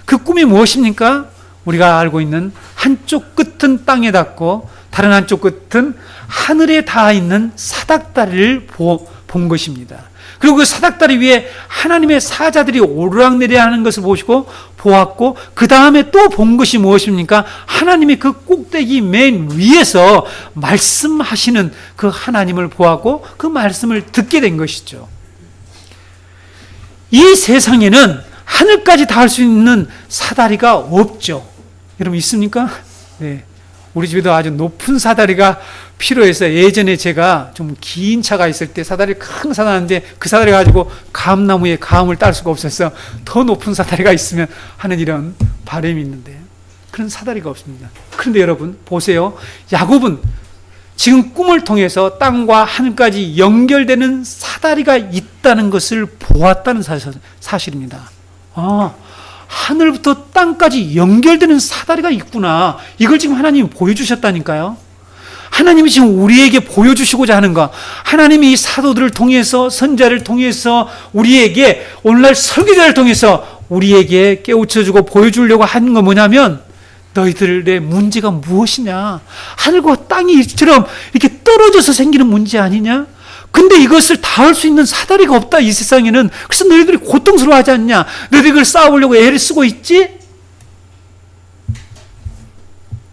그 꿈이 무엇입니까? 우리가 알고 있는 한쪽 끝은 땅에 닿고 다른 한쪽 끝은 하늘에 닿아 있는 사닥다리를 본 것입니다. 그리고 그 사닥다리 위에 하나님의 사자들이 오르락내리락 하는 것을 보았고, 그 다음에 또 본 것이 무엇입니까? 하나님이 그 꼭대기 맨 위에서 말씀하시는 그 하나님을 보았고, 그 말씀을 듣게 된 것이죠. 이 세상에는 하늘까지 닿을 수 있는 사다리가 없죠. 여러분 있습니까? 네. 우리 집에도 아주 높은 사다리가 필요해서 예전에 제가 좀 긴 차가 있을 때 사다리 큰 사다리인데 그 사다리 가지고 감나무에 감을 딸 수가 없어서 더 높은 사다리가 있으면 하는 이런 바람이 있는데 그런 사다리가 없습니다. 그런데 여러분 보세요. 야곱은 지금 꿈을 통해서 땅과 하늘까지 연결되는 사다리가 있다는 것을 보았다는 사실입니다. 하늘부터 땅까지 연결되는 사다리가 있구나. 이걸 지금 하나님이 보여주셨다니까요. 하나님이 지금 우리에게 보여주시고자 하는 것, 하나님이 이 사도들을 통해서, 선자를 통해서, 우리에게 오늘날 설교자를 통해서 우리에게 깨우쳐주고 보여주려고 하는 건 뭐냐면, 너희들의 문제가 무엇이냐? 하늘과 땅이 이처럼 이렇게 떨어져서 생기는 문제 아니냐? 근데 이것을 닿을 수 있는 사다리가 없다, 이 세상에는. 그래서 너희들이 고통스러워하지 않냐? 너희들이 그걸 쌓아보려고 애를 쓰고 있지?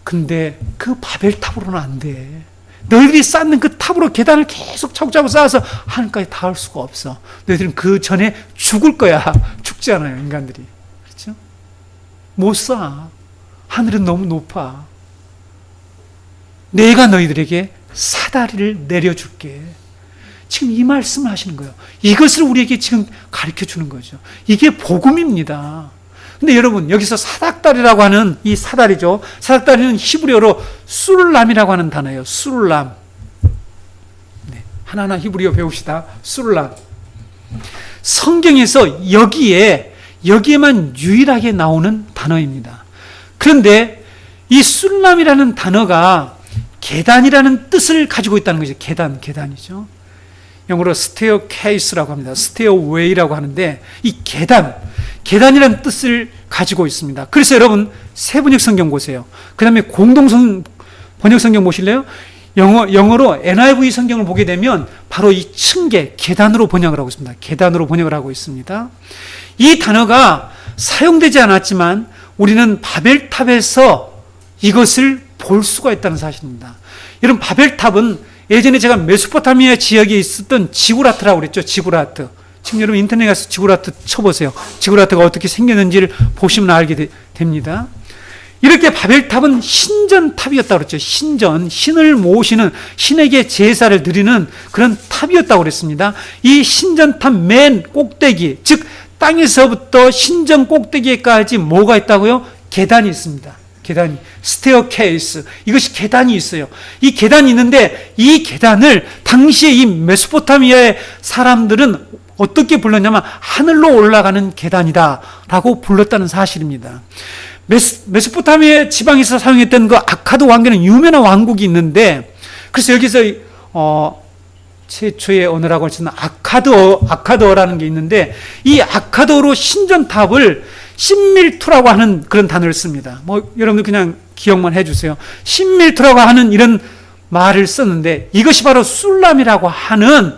근데 그 바벨탑으로는 안 돼. 너희들이 쌓는 그 탑으로 계단을 계속 차곡차곡 쌓아서 하늘까지 닿을 수가 없어. 너희들은 그 전에 죽을 거야. 죽지 않아요, 인간들이. 그렇죠? 못 쌓아. 하늘은 너무 높아. 내가 너희들에게 사다리를 내려줄게. 지금 이 말씀을 하시는 거예요. 이것을 우리에게 지금 가르쳐 주는 거죠. 이게 복음입니다. 근데 여러분, 여기서 사닥다리라고 하는 이 사다리죠. 사닥다리는 히브리어로 술람이라고 하는 단어예요. 술람. 네, 하나하나 히브리어 배웁시다. 술람. 성경에서 여기에만 유일하게 나오는 단어입니다. 그런데 이 술람이라는 단어가 계단이라는 뜻을 가지고 있다는 거죠. 계단이죠. 영어로 스테어케이스라고 합니다. 스테어웨이라고 하는데 이 계단이라는 뜻을 가지고 있습니다. 그래서 여러분 세번역 성경 보세요. 그 다음에 번역 성경 보실래요? 영어로 NIV 성경을 보게 되면 바로 이 층계, 계단으로 번역을 하고 있습니다. 계단으로 번역을 하고 있습니다. 이 단어가 사용되지 않았지만 우리는 바벨탑에서 이것을 볼 수가 있다는 사실입니다. 여러분, 바벨탑은 예전에 제가 메소포타미아 지역에 있었던 지구라트라고 그랬죠. 지구라트. 지금 여러분 인터넷에 가서 지구라트 쳐보세요. 지구라트가 어떻게 생겼는지를 보시면 알게 됩니다. 이렇게 바벨탑은 신전탑이었다고 그랬죠. 신을 모시는, 신에게 제사를 드리는 그런 탑이었다고 그랬습니다. 이 신전탑 맨 꼭대기, 즉 땅에서부터 신전 꼭대기에까지 뭐가 있다고요? 계단이 있습니다. 계단이, 스테어케이스, 이것이 계단이 있어요. 이 계단이 있는데 이 계단을 당시에 이 메소포타미아의 사람들은 어떻게 불렀냐면 하늘로 올라가는 계단이다 라고 불렀다는 사실입니다. 메소포타미아 지방에서 사용했던 그 아카드 왕국에는 유명한 왕국이 있는데, 그래서 여기서 최초의 언어라고 할 수 있는 아카드어라는 게 있는데, 이 아카드어로 신전탑을 신밀투라고 하는 그런 단어를 씁니다. 여러분들 그냥 기억만 해주세요. 신밀투라고 하는 이런 말을 썼는데, 이것이 바로 술람이라고 하는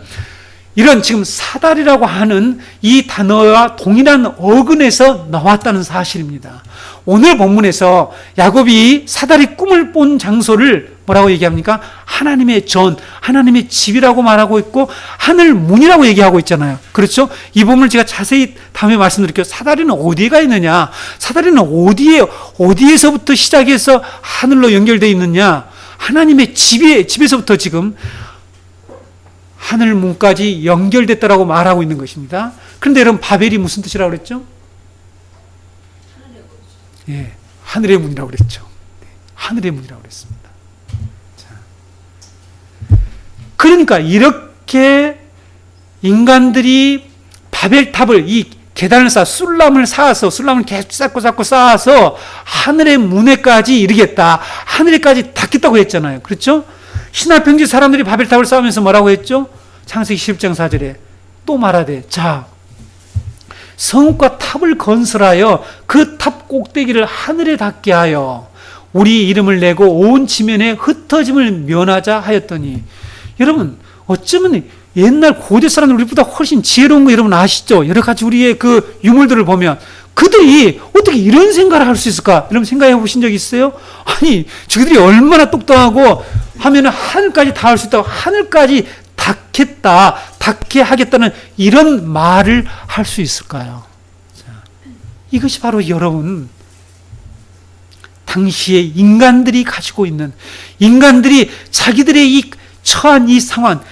이런 지금 사다리라고 하는 이 단어와 동일한 어근에서 나왔다는 사실입니다. 오늘 본문에서 야곱이 사다리 꿈을 본 장소를 뭐라고 얘기합니까? 하나님의 전, 하나님의 집이라고 말하고 있고 하늘 문이라고 얘기하고 있잖아요. 그렇죠? 이 부분을 제가 자세히 다음에 말씀드릴게요. 사다리는 어디가 있느냐? 사다리는 어디에서부터 시작해서 하늘로 연결되어 있느냐? 하나님의 집에서부터 지금 하늘 문까지 연결됐다라고 말하고 있는 것입니다. 그런데 여러분, 바벨이 무슨 뜻이라고 그랬죠? 예, 하늘의 문이라고 그랬죠. 하늘의 문이라고 그랬습니다. 자, 그러니까 이렇게 인간들이 바벨탑을, 이 계단을 술람을 계속 쌓고 하늘의 문에까지 이르겠다. 하늘에까지 닿겠다고 했잖아요. 그렇죠? 신화평지 사람들이 바벨탑을 쌓으면서 뭐라고 했죠? 창세기 11장 4절에 또 말하되, 자, 성읍과 탑을 건설하여 그 탑 꼭대기를 하늘에 닿게 하여 우리 이름을 내고 온 지면에 흩어짐을 면하자 하였더니, 여러분, 어쩌면 옛날 고대 사람들 우리보다 훨씬 지혜로운 거 여러분 아시죠? 여러 가지 우리의 그 유물들을 보면 그들이 어떻게 이런 생각을 할 수 있을까? 여러분 생각해 보신 적 있어요? 아니, 저들이 얼마나 똑똑하고 하면 하늘까지 닿을 수 있다고, 하늘까지 닿게 하겠다는 이런 말을 할 수 있을까요? 자, 이것이 바로 여러분, 당시에 인간들이 가지고 있는, 인간들이 자기들의 이 처한 이 상황,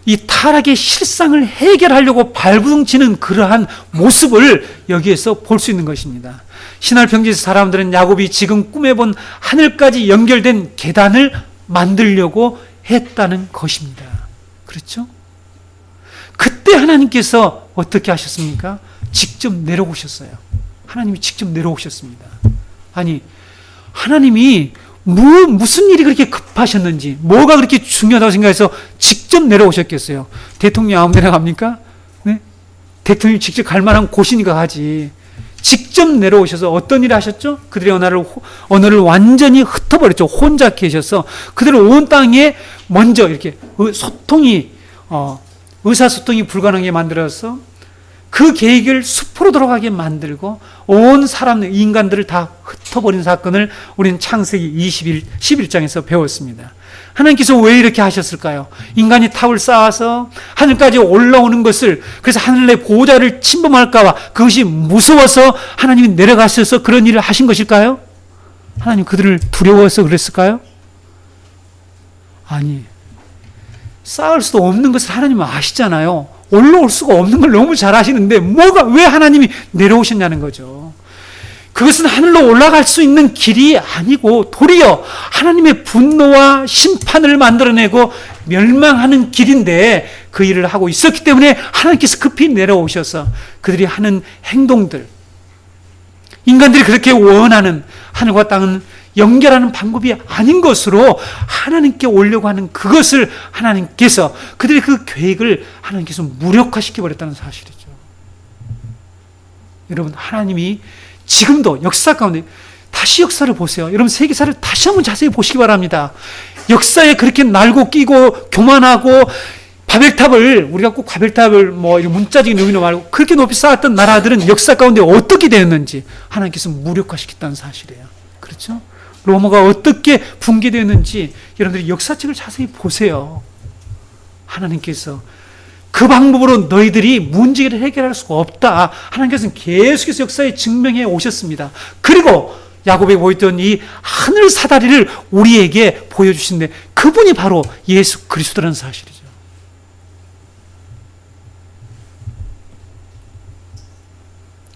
이 타락의 실상을 해결하려고 발부둥치는 그러한 모습을 여기에서 볼 수 있는 것입니다. 신할평지 사람들은 야곱이 지금 꿈에 본 하늘까지 연결된 계단을 만들려고 했다는 것입니다. 그렇죠? 그때 하나님께서 어떻게 하셨습니까? 직접 내려오셨어요. 하나님이 직접 내려오셨습니다. 아니, 하나님이 무슨 일이 그렇게 급하셨는지, 뭐가 그렇게 중요하다고 생각해서 직접 내려오셨겠어요? 대통령 아무 데나 갑니까? 네? 대통령이 직접 갈 만한 곳이니까 가지. 직접 내려오셔서 어떤 일을 하셨죠? 그들의 언어를 완전히 흩어버렸죠. 혼자 계셔서 그들을 온 땅에 먼저 이렇게 의사소통이 불가능하게 만들어서 그 계획을 숲으로 돌아가게 만들고 온 인간들을 다 흩어버린 사건을 우리는 창세기 11장에서 배웠습니다. 하나님께서 왜 이렇게 하셨을까요? 인간이 탑을 쌓아서 하늘까지 올라오는 것을, 그래서 하늘의 보호자를 침범할까봐 그것이 무서워서 하나님이 내려가셔서 그런 일을 하신 것일까요? 하나님 그들을 두려워서 그랬을까요? 아니, 쌓을 수도 없는 것을 하나님은 아시잖아요. 올라올 수가 없는 걸 너무 잘 아시는데 왜 하나님이 내려오셨냐는 거죠. 그것은 하늘로 올라갈 수 있는 길이 아니고 도리어 하나님의 분노와 심판을 만들어내고 멸망하는 길인데 그 일을 하고 있었기 때문에 하나님께서 급히 내려오셔서 그들이 하는 행동들, 인간들이 그렇게 원하는 하늘과 땅은 연결하는 방법이 아닌 것으로 하나님께 오려고 하는 그것을 하나님께서, 그들의 그 계획을 하나님께서 무력화시켜버렸다는 사실이죠. 여러분, 하나님이 지금도 역사 가운데 다시 역사를 보세요. 여러분, 세계사를 다시 한번 자세히 보시기 바랍니다. 역사에 그렇게 날고 끼고 교만하고 바벨탑을, 우리가 꼭 바벨탑을 이런 문자적인 의미로 말고 그렇게 높이 쌓았던 나라들은 역사 가운데 어떻게 되었는지 하나님께서 무력화시켰다는 사실이에요. 그렇죠? 로마가 어떻게 붕괴되었는지 여러분들이 역사책을 자세히 보세요. 하나님께서 그 방법으로 너희들이 문제를 해결할 수가 없다. 하나님께서는 계속해서 역사에 증명해 오셨습니다. 그리고 야곱에 보였던 이 하늘 사다리를 우리에게 보여주신데 그분이 바로 예수 그리스도라는 사실이죠.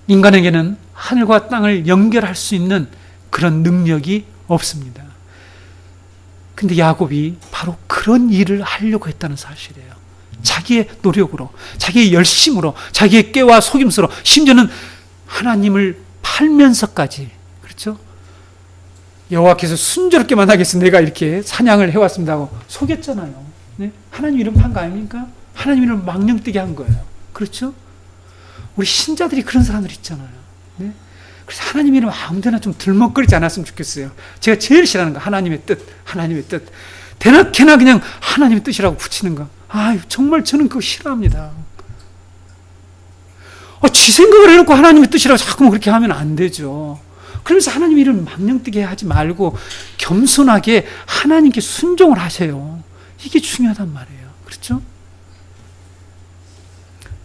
인간에게는 하늘과 땅을 연결할 수 있는 그런 능력이 없습니다. 근데 야곱이 바로 그런 일을 하려고 했다는 사실이에요. 자기의 노력으로, 자기의 열심으로, 자기의 꾀와 속임수로, 심지어는 하나님을 팔면서까지, 그렇죠? 여호와께서 순조롭게만 하겠어 내가 이렇게 사냥을 해왔습니다 하고 속였잖아요. 네? 하나님 이름 판 거 아닙니까? 하나님 이름을 망령되게 한 거예요. 그렇죠? 우리 신자들이 그런 사람들 있잖아요. 네? 그래서 하나님 이름 아무데나 좀 들먹거리지 않았으면 좋겠어요. 제가 제일 싫어하는 거 하나님의 뜻, 하나님의 뜻. 대낮게나 그냥 하나님의 뜻이라고 붙이는 거. 정말 저는 그거 싫어합니다. 지 생각을 해놓고 하나님의 뜻이라고 자꾸 그렇게 하면 안 되죠. 그러면서 하나님 일을 망령되게 하지 말고 겸손하게 하나님께 순종을 하세요. 이게 중요하단 말이에요. 그렇죠?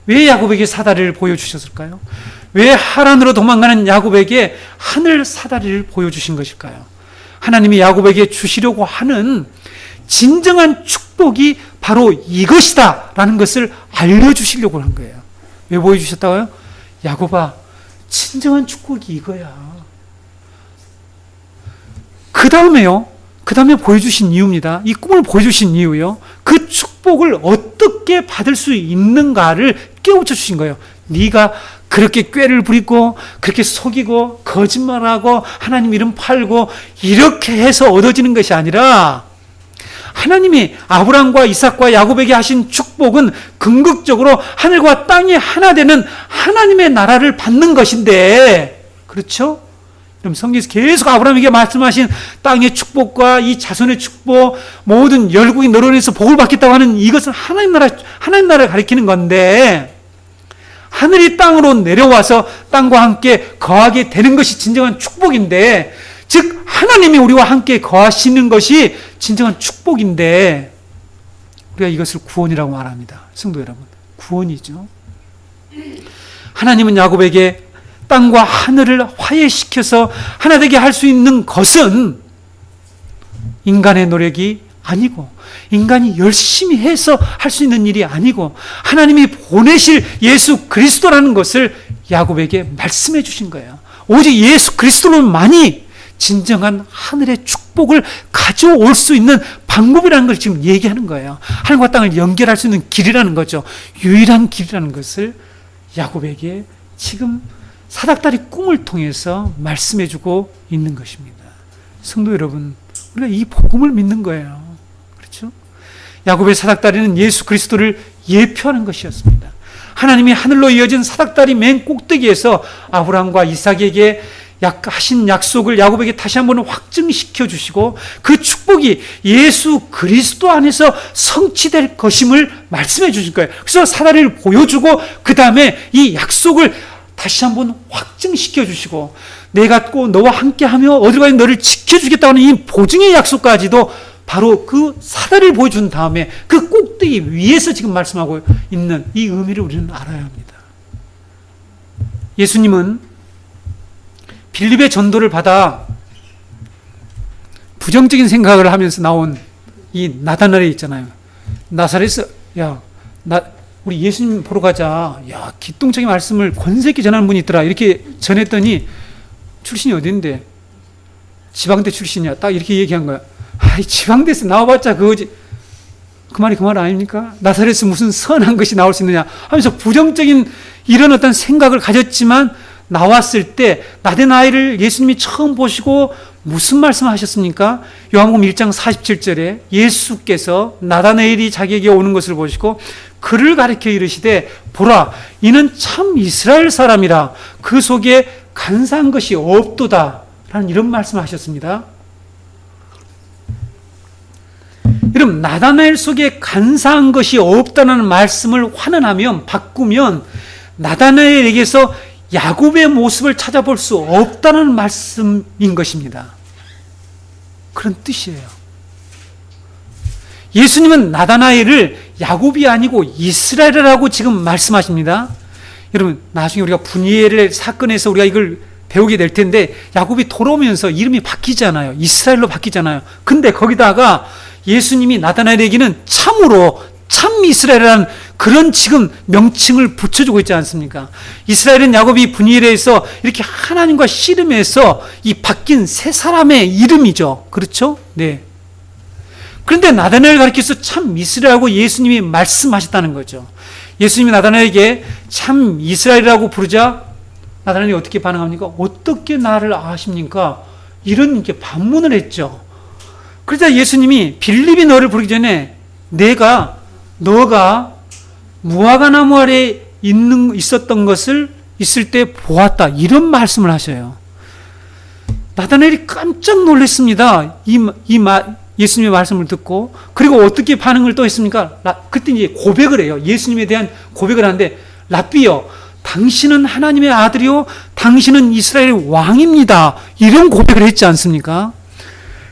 왜 야곱에게 사다리를 보여주셨을까요? 왜 하란으로 도망가는 야곱에게 하늘 사다리를 보여주신 것일까요? 하나님이 야곱에게 주시려고 하는 진정한 축복이 바로 이것이다 라는 것을 알려주시려고 한 거예요. 왜 보여주셨다고요? 야곱아, 진정한 축복이 이거야. 그 다음에 보여주신 이유입니다. 이 꿈을 보여주신 이유요. 그 축복을 어떻게 받을 수 있는가를 깨우쳐 주신 거예요. 네가 그렇게 꾀를 부리고 그렇게 속이고 거짓말하고 하나님 이름 팔고 이렇게 해서 얻어지는 것이 아니라 하나님이 아브라함과 이삭과 야곱에게 하신 축복은 궁극적으로 하늘과 땅이 하나 되는 하나님의 나라를 받는 것인데, 그렇죠? 그럼 성경에서 계속 아브라함에게 말씀하신 땅의 축복과 이 자손의 축복, 모든 열국이 너로 인해서 복을 받겠다고 하는 이것은 하나님 나라를 가리키는 건데, 하늘이 땅으로 내려와서 땅과 함께 거하게 되는 것이 진정한 축복인데, 즉 하나님이 우리와 함께 거하시는 것이 진정한 축복인데, 우리가 이것을 구원이라고 말합니다. 성도 여러분, 구원이죠. 하나님은 야곱에게 땅과 하늘을 화해시켜서 하나 되게 할 수 있는 것은 인간의 노력이 아니고, 인간이 열심히 해서 할 수 있는 일이 아니고, 하나님이 보내실 예수 그리스도라는 것을 야곱에게 말씀해 주신 거예요. 오직 예수 그리스도로만이 진정한 하늘의 축복을 가져올 수 있는 방법이라는 걸 지금 얘기하는 거예요. 하늘과 땅을 연결할 수 있는 길이라는 거죠. 유일한 길이라는 것을 야곱에게 지금 사닥다리 꿈을 통해서 말씀해 주고 있는 것입니다. 성도 여러분, 우리가 이 복음을 믿는 거예요. 그렇죠? 야곱의 사닥다리는 예수 그리스도를 예표하는 것이었습니다. 하나님이 하늘로 이어진 사닥다리 맨 꼭대기에서 아브라함과 이삭에게 하신 약속을 야곱에게 다시 한번 확증시켜 주시고, 그 축복이 예수 그리스도 안에서 성취될 것임을 말씀해 주실 거예요. 그래서 사다리를 보여주고 그 다음에 이 약속을 다시 한번 확증시켜 주시고, 내가 꼭 너와 함께하며 어디까지 너를 지켜주겠다는 이 보증의 약속까지도 바로 그 사다리를 보여준 다음에 그 꼭대기 위에서 지금 말씀하고 있는 이 의미를 우리는 알아야 합니다. 예수님은 빌립의 전도를 받아 부정적인 생각을 하면서 나온 이 나다나엘이 있잖아요. 나사렛에서 우리 예수님 보러 가자. 기똥차게 말씀을 권세 있게 전하는 분이 있더라. 이렇게 전했더니 출신이 어딘데? 지방대 출신이야. 딱 이렇게 얘기한 거야. 지방대에서 나와봤자 그거지. 그 말이 그 말 아닙니까? 나사렛에서 무슨 선한 것이 나올 수 있느냐 하면서 부정적인 이런 어떤 생각을 가졌지만, 나왔을 때 나다나엘을 예수님이 처음 보시고 무슨 말씀하셨습니까? 요한복음 1장 47절에 예수께서 나다나엘이 자기에게 오는 것을 보시고 그를 가리켜 이르시되, 보라, 이는 참 이스라엘 사람이라, 그 속에 간사한 것이 없도다 라는 이런 말씀을 하셨습니다. 여러분, 나다나엘 속에 간사한 것이 없다는 말씀을 환원하면, 바꾸면 나다나엘에게서 야곱의 모습을 찾아볼 수 없다는 말씀인 것입니다. 그런 뜻이에요. 예수님은 나다나엘을 야곱이 아니고 이스라엘이라고 지금 말씀하십니다. 여러분, 나중에 우리가 분이엘 사건에서 우리가 이걸 배우게 될 텐데, 야곱이 돌아오면서 이름이 바뀌잖아요. 이스라엘로 바뀌잖아요. 근데 거기다가 예수님이 나다나엘에게는 참으로 참 이스라엘이라는 그런 지금 명칭을 붙여주고 있지 않습니까? 이스라엘은 야곱이 분이엘에서 이렇게 하나님과 씨름해서 이 바뀐 새 사람의 이름이죠. 그렇죠? 네. 그런데 나다나엘을 가리켜서 참 이스라엘이라고 예수님이 말씀하셨다는 거죠. 예수님이 나다나엘에게 참 이스라엘이라고 부르자 나다나엘이 어떻게 반응합니까? 어떻게 나를 아십니까? 이런 이렇게 반문을 했죠. 그러자 예수님이 빌립이 너를 부르기 전에 너가 무화과나무 아래 있었던 것을 있을 때 보았다, 이런 말씀을 하셔요. 나다나엘이 깜짝 놀랐습니다. 예수님의 말씀을 듣고, 그리고 어떻게 반응을 또 했습니까? 그때 이제 고백을 해요. 예수님에 대한 고백을 하는데, 랍비여, 당신은 하나님의 아들이요, 당신은 이스라엘의 왕입니다. 이런 고백을 했지 않습니까?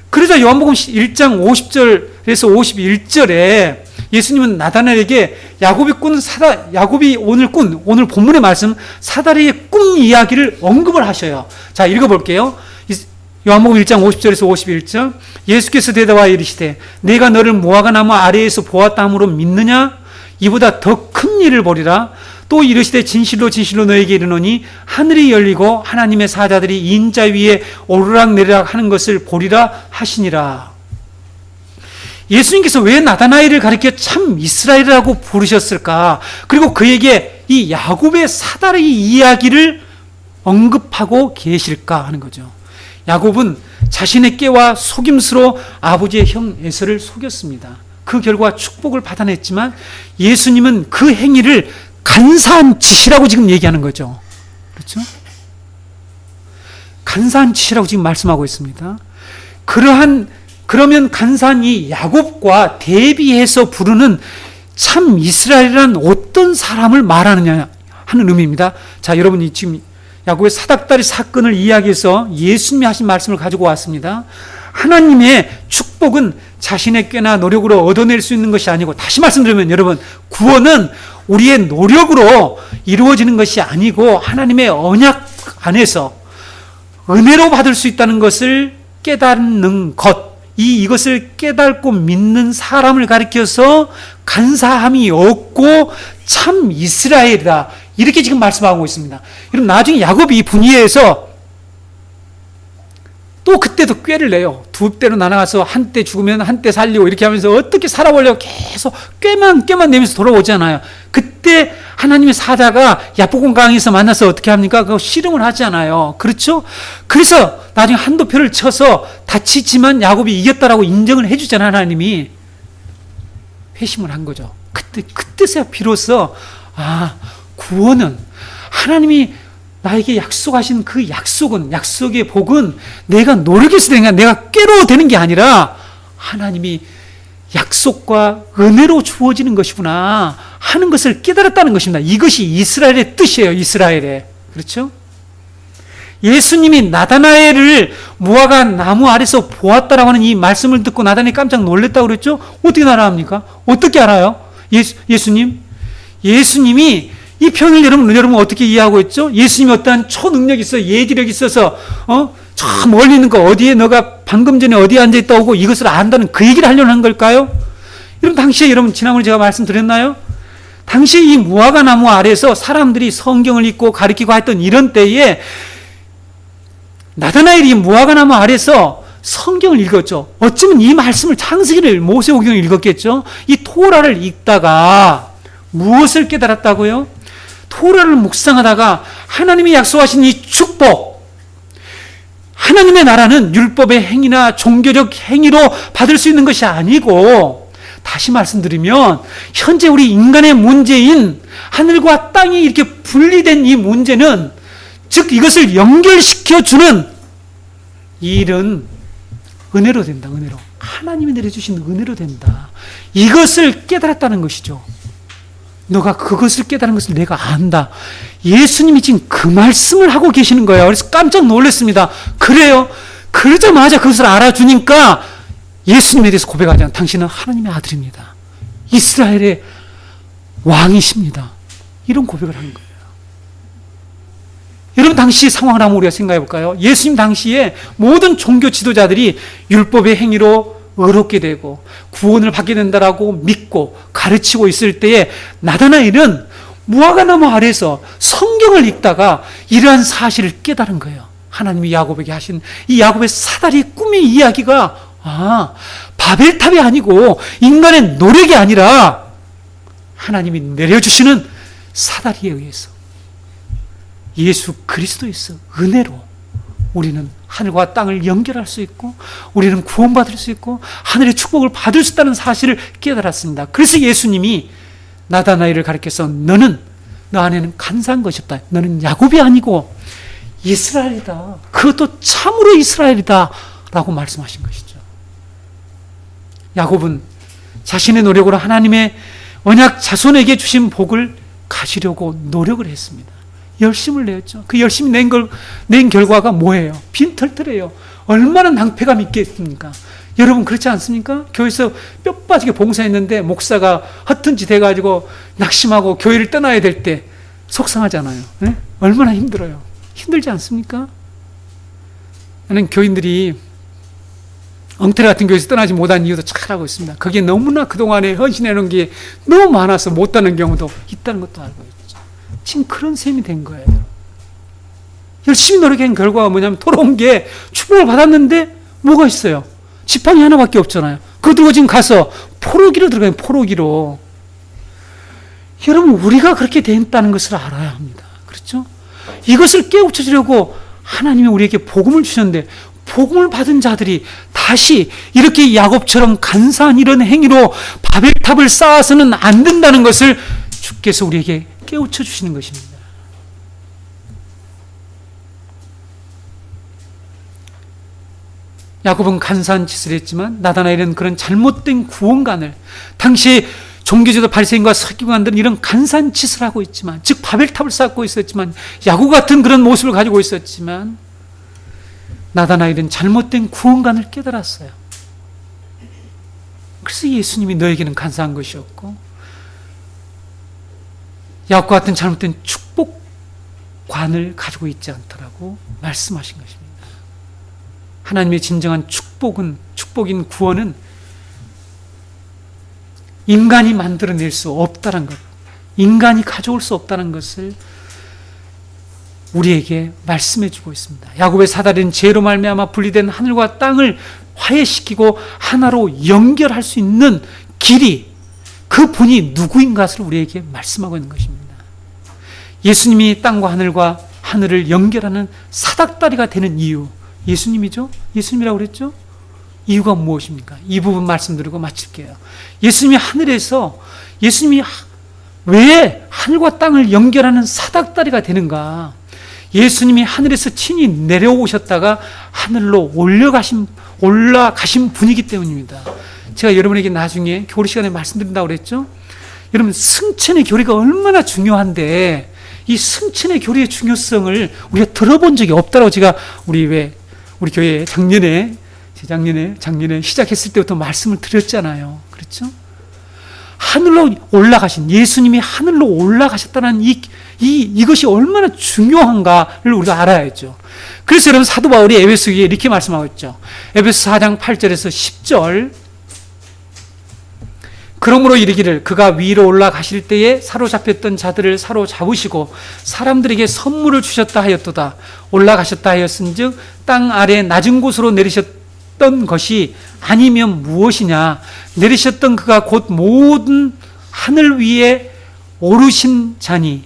그러자 요한복음 1장 50절에서 51절에 예수님은 나다나엘에게 야곱이 오늘 본문의 말씀 사다리의 꿈 이야기를 언급을 하셔요. 자, 읽어볼게요. 요한복음 1장 50절에서 51절. 예수께서 대답하여 이르시되 내가 너를 무화과 나무 아래에서 보았다 함으로 믿느냐? 이보다 더 큰 일을 보리라. 또 이르시되 진실로 진실로 너에게 이르노니 하늘이 열리고 하나님의 사자들이 인자 위에 오르락내리락 하는 것을 보리라 하시니라. 예수님께서 왜 나다나엘을 가리켜 참 이스라엘이라고 부르셨을까? 그리고 그에게 이 야곱의 사다리 이야기를 언급하고 계실까 하는 거죠. 야곱은 자신의 깨와 속임수로 아버지의 형 에서를 속였습니다. 그 결과 축복을 받아냈지만 예수님은 그 행위를 간사한 짓이라고 지금 얘기하는 거죠. 그렇죠? 간사한 짓이라고 지금 말씀하고 있습니다. 그러면 간사한 이 야곱과 대비해서 부르는 참 이스라엘이란 어떤 사람을 말하느냐 하는 의미입니다. 자, 여러분이 지금 야곱의 사닥다리 사건을 이야기해서 예수님이 하신 말씀을 가지고 왔습니다. 하나님의 축복은 자신의 꾀나 노력으로 얻어낼 수 있는 것이 아니고, 다시 말씀드리면 여러분, 구원은 우리의 노력으로 이루어지는 것이 아니고 하나님의 언약 안에서 은혜로 받을 수 있다는 것을 깨닫는 것, 이것을 깨닫고 믿는 사람을 가리켜서 간사함이 없고 참 이스라엘이다, 이렇게 지금 말씀하고 있습니다. 여러분, 나중에 야곱이 이 분위기에서 또 그때도 꾀를 내요. 두 때로 나눠서 한때 죽으면 한때 살리고 이렇게 하면서 어떻게 살아보려고 계속 꾀만 내면서 돌아오잖아요. 그때 하나님의 사자가 야복강 강에서 만나서 어떻게 합니까? 그거 씨름을 하잖아요. 그렇죠? 그래서 나중에 한도표를 쳐서 다치지만 야곱이 이겼다라고 인정을 해주잖아요. 하나님이 회심을 한 거죠. 그때서야 비로소 구원은 하나님이 나에게 약속하신 그 약속의 복은 내가 노력해서 되는 게 아니라, 내가 꾀로 되는 게 아니라 하나님이 약속과 은혜로 주어지는 것이구나 하는 것을 깨달았다는 것입니다. 이것이 이스라엘의 뜻이에요. 이스라엘의. 그렇죠? 예수님이 나다나엘을 무화과 나무 아래서 보았다라고 하는 이 말씀을 듣고 나다나엘이 깜짝 놀랐다고 그랬죠? 어떻게 알아합니까? 어떻게 알아요? 예수님이 이 편을 여러분 어떻게 이해하고 있죠? 예수님이 어떠한 초능력이 있어, 예지력이 있어서 저 멀리 있는 거 어디에 너가 방금 전에 어디에 앉아있다 오고 이것을 안다는 그 얘기를 하려는 한 걸까요? 여러분, 당시에 여러분 지난번에 제가 말씀드렸나요? 당시 이 무화과 나무 아래에서 사람들이 성경을 읽고 가르치고 했던 이런 때에 나다나엘이 무화과 나무 아래에서 성경을 읽었죠. 어쩌면 이 말씀을 창세기를 모세오경을 읽었겠죠. 이 토라를 읽다가 무엇을 깨달았다고요? 토라를 묵상하다가 하나님이 약속하신 이 축복, 하나님의 나라는 율법의 행위나 종교적 행위로 받을 수 있는 것이 아니고, 다시 말씀드리면 현재 우리 인간의 문제인 하늘과 땅이 이렇게 분리된 이 문제는, 즉 이것을 연결시켜주는 이 일은 은혜로 된다. 은혜로. 하나님이 내려주신 은혜로 된다. 이것을 깨달았다는 것이죠. 너가 그것을 깨달은 것을 내가 안다. 예수님이 지금 그 말씀을 하고 계시는 거예요. 그래서 깜짝 놀랐습니다. 그래요? 그러자마자 그것을 알아주니까 예수님에 대해서 고백하잖아요. 당신은 하나님의 아들입니다. 이스라엘의 왕이십니다. 이런 고백을 하는 거예요. 여러분, 당시 상황을 한번 우리가 생각해 볼까요? 예수님 당시에 모든 종교 지도자들이 율법의 행위로 의롭게 되고 구원을 받게 된다라고 믿고 가르치고 있을 때에 나다나엘은 무화과 나무 아래에서 성경을 읽다가 이러한 사실을 깨달은 거예요. 하나님이 야곱에게 하신 이 야곱의 사다리 꿈의 이야기가 바벨탑이 아니고 인간의 노력이 아니라 하나님이 내려주시는 사다리에 의해서 예수 그리스도에서 은혜로 우리는 하늘과 땅을 연결할 수 있고 우리는 구원받을 수 있고 하늘의 축복을 받을 수 있다는 사실을 깨달았습니다. 그래서 예수님이 나다나엘을 가리켜서 너 안에는 간사한 것이 없다. 너는 야곱이 아니고 이스라엘이다. 그것도 참으로 이스라엘이다 라고 말씀하신 것이죠. 야곱은 자신의 노력으로 하나님의 언약 자손에게 주신 복을 가지려고 노력을 했습니다. 열심을 내었죠. 그 열심히 낸 결과가 뭐예요? 빈털털해요. 얼마나 낭패감 있겠습니까? 여러분 그렇지 않습니까? 교회에서 뼈 빠지게 봉사했는데 목사가 허튼 짓 해가지고 낙심하고 교회를 떠나야 될 때 속상하잖아요. 네? 얼마나 힘들어요. 힘들지 않습니까? 나는 교인들이 엉터리 같은 교회에서 떠나지 못한 이유도 잘 알고 있습니다. 거기에 너무나 그동안에 헌신해 놓은 게 너무 많아서 못 가는 경우도 있다는 것도 알고 있죠. 지금 그런 셈이 된 거예요. 열심히 노력한 결과가 뭐냐면 돌아온 게 축복을 받았는데 뭐가 있어요? 지팡이 하나밖에 없잖아요. 그거 들고 지금 가서 포로기로 들어가요. 포로기로. 여러분 우리가 그렇게 됐다는 것을 알아야 합니다. 그렇죠? 이것을 깨우쳐주려고 하나님이 우리에게 복음을 주셨는데 복음을 받은 자들이 다시 이렇게 야곱처럼 간사한 이런 행위로 바벨탑을 쌓아서는 안 된다는 것을 주께서 우리에게 깨우쳐 주시는 것입니다. 야곱은 간사한 짓을 했지만 나다나엘은 그런 잘못된 구원관을, 당시 종교제도 바리새인과 서기관들은 이런 간사한 짓을 하고 있지만, 즉 바벨탑을 쌓고 있었지만, 야곱 같은 그런 모습을 가지고 있었지만, 나다나엘은 잘못된 구원관을 깨달았어요. 그래서 예수님이 너에게는 간사한 것이었고 야곱 같은 잘못된 축복관을 가지고 있지 않더라고 말씀하신 것입니다. 하나님의 진정한 축복인 구원은 인간이 만들어낼 수 없다는 것, 인간이 가져올 수 없다는 것을 우리에게 말씀해 주고 있습니다. 야곱의 사다리는 죄로 말미암아 분리된 하늘과 땅을 화해시키고 하나로 연결할 수 있는 길이, 그 분이 누구인 것을 우리에게 말씀하고 있는 것입니다. 예수님이 땅과 하늘을 연결하는 사닥다리가 되는 이유, 예수님이죠? 예수님이라고 그랬죠? 이유가 무엇입니까? 이 부분 말씀드리고 마칠게요. 예수님이 왜 하늘과 땅을 연결하는 사닥다리가 되는가? 예수님이 하늘에서 친히 내려오셨다가 하늘로 올라가신 분이기 때문입니다. 제가 여러분에게 나중에 교리 시간에 말씀드린다고 그랬죠? 여러분 승천의 교리가 얼마나 중요한데 이 승천의 교리의 중요성을 우리가 들어본 적이 없다고 제가 우리 교회 작년에 시작했을 때부터 말씀을 드렸잖아요. 그렇죠? 하늘로 올라가신 예수님이 하늘로 올라가셨다는 이것이 얼마나 중요한가를 우리가 알아야죠. 그래서 여러분 사도 바울이 에베소서에 이렇게 말씀하고 있죠. 에베소 4장 8절에서 10절. 그러므로 이르기를 그가 위로 올라가실 때에 사로잡혔던 자들을 사로잡으시고 사람들에게 선물을 주셨다 하였도다. 올라가셨다 하였은즉 땅 아래 낮은 곳으로 내리셨던 것이 아니면 무엇이냐. 내리셨던 그가 곧 모든 하늘 위에 오르신 자니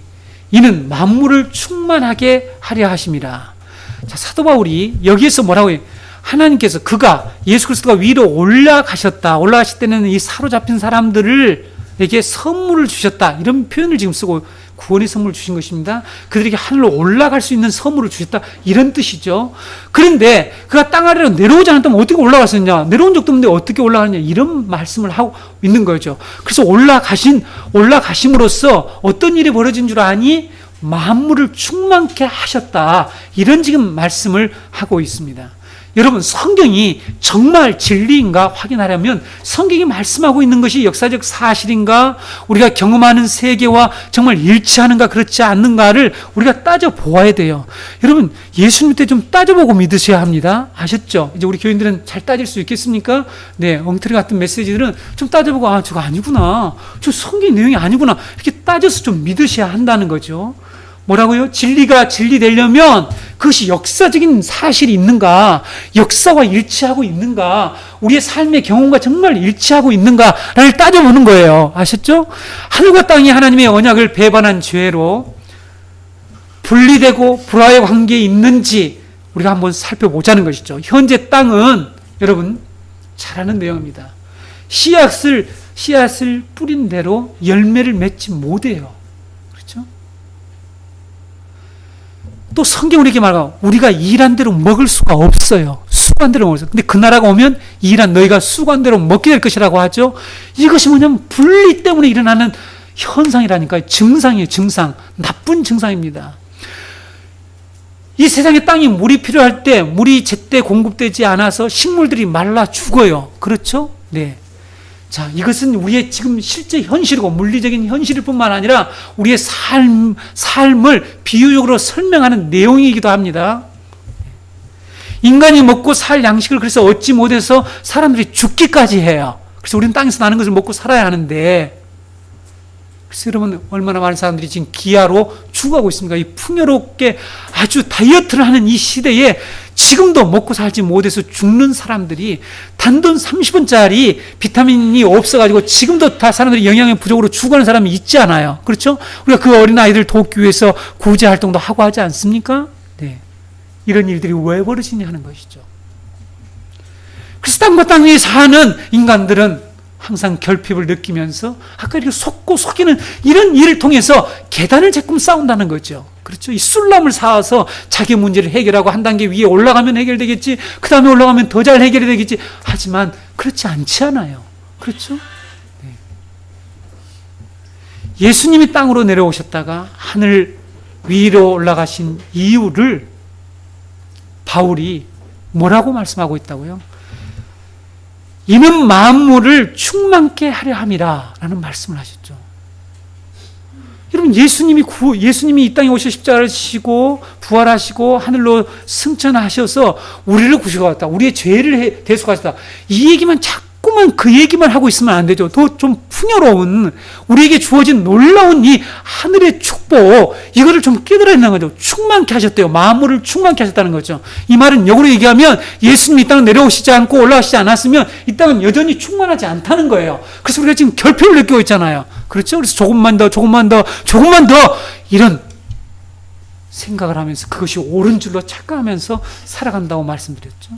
이는 만물을 충만하게 하려 하심이라. 자, 사도 바울이 여기에서 뭐라고 해요? 하나님께서 예수 그리스도가 위로 올라가실 때는 이 사로잡힌 사람들에게 선물을 주셨다. 이런 표현을 지금 쓰고 구원의 선물을 주신 것입니다. 그들에게 하늘로 올라갈 수 있는 선물을 주셨다. 이런 뜻이죠. 그런데 그가 땅 아래로 내려오지 않았다면 어떻게 올라갔었냐? 내려온 적도 없는데 어떻게 올라가느냐? 이런 말씀을 하고 있는 거죠. 그래서 올라가심으로써 어떤 일이 벌어진 줄 아니? 만물을 충만케 하셨다. 이런 지금 말씀을 하고 있습니다. 여러분 성경이 정말 진리인가 확인하려면 성경이 말씀하고 있는 것이 역사적 사실인가, 우리가 경험하는 세계와 정말 일치하는가 그렇지 않는가를 우리가 따져보아야 돼요. 여러분 예수님 때 좀 따져보고 믿으셔야 합니다. 아셨죠? 이제 우리 교인들은 잘 따질 수 있겠습니까? 네, 엉터리 같은 메시지들은 좀 따져보고 저거 아니구나, 저 성경 내용이 아니구나 이렇게 따져서 좀 믿으셔야 한다는 거죠. 뭐라고요? 진리가 진리되려면 그것이 역사적인 사실이 있는가, 역사와 일치하고 있는가, 우리의 삶의 경험과 정말 일치하고 있는가를 따져보는 거예요. 아셨죠? 하늘과 땅이 하나님의 언약을 배반한 죄로 분리되고 불화의 관계에 있는지 우리가 한번 살펴보자는 것이죠. 현재 땅은 여러분 잘 아는 내용입니다. 씨앗을 뿌린 대로 열매를 맺지 못해요. 또 성경은 이렇게 말하고 우리가 일한 대로 먹을 수가 없어요. 수고한대로 먹었어. 근데 그 나라가 오면 이 일한 너희가 수고한대로 먹게 될 것이라고 하죠. 이것이 뭐냐면 분리 때문에 일어나는 현상이라니까요. 증상이에요. 증상. 나쁜 증상입니다. 이 세상에 땅이 물이 필요할 때 물이 제때 공급되지 않아서 식물들이 말라 죽어요. 그렇죠? 네. 자, 이것은 우리의 지금 실제 현실이고 물리적인 현실일 뿐만 아니라 우리의 삶을 비유적으로 설명하는 내용이기도 합니다. 인간이 먹고 살 양식을 그래서 얻지 못해서 사람들이 죽기까지 해요. 그래서 우리는 땅에서 나는 것을 먹고 살아야 하는데, 그래서 여러분 얼마나 많은 사람들이 지금 기아로 죽어가고 있습니까? 이 풍요롭게 아주 다이어트를 하는 이 시대에 지금도 먹고 살지 못해서 죽는 사람들이 단돈 30원짜리 비타민이 없어가지고 지금도 다 사람들이 영양의 부족으로 죽어가는 사람이 있지 않아요. 그렇죠? 우리가 그 어린아이들 돕기 위해서 구제 활동도 하고 하지 않습니까? 네. 이런 일들이 왜 벌어지냐 하는 것이죠. 그래서 땅과 땅 위에 사는 인간들은 항상 결핍을 느끼면서 아까 이렇게 속고 속이는 이런 일을 통해서 계단을 자꾸 쌓는다는 거죠. 그렇죠? 이 술람을 쌓아서 자기 문제를 해결하고 한 단계 위에 올라가면 해결되겠지, 그 다음에 올라가면 더 잘 해결이 되겠지. 하지만 그렇지 않지 않아요. 그렇죠? 네. 예수님이 땅으로 내려오셨다가 하늘 위로 올라가신 이유를 바울이 뭐라고 말씀하고 있다고요? 이는 만물을 충만케 하려 함이라 라는 말씀을 하셨죠. 여러분, 예수님이 이 땅에 오셔 십자가를 지시고 부활하시고 하늘로 승천하셔서 우리를 구속하셨다. 우리의 죄를 대속하셨다. 이 얘기만 자꾸만 그 얘기만 하고 있으면 안 되죠. 더 좀 풍요로운 우리에게 주어진 놀라운 이 하늘의 축복, 이거를 좀 깨달아야 된다는 거죠. 충만케 하셨대요. 만물을 충만케 하셨다는 거죠. 이 말은 역으로 얘기하면 예수님이 이 땅에 내려오시지 않고 올라가시지 않았으면 이 땅은 여전히 충만하지 않다는 거예요. 그래서 우리가 지금 결핍을 느끼고 있잖아요. 그렇죠? 그래서 조금만 더 이런 생각을 하면서 그것이 옳은 줄로 착각하면서 살아간다고 말씀드렸죠.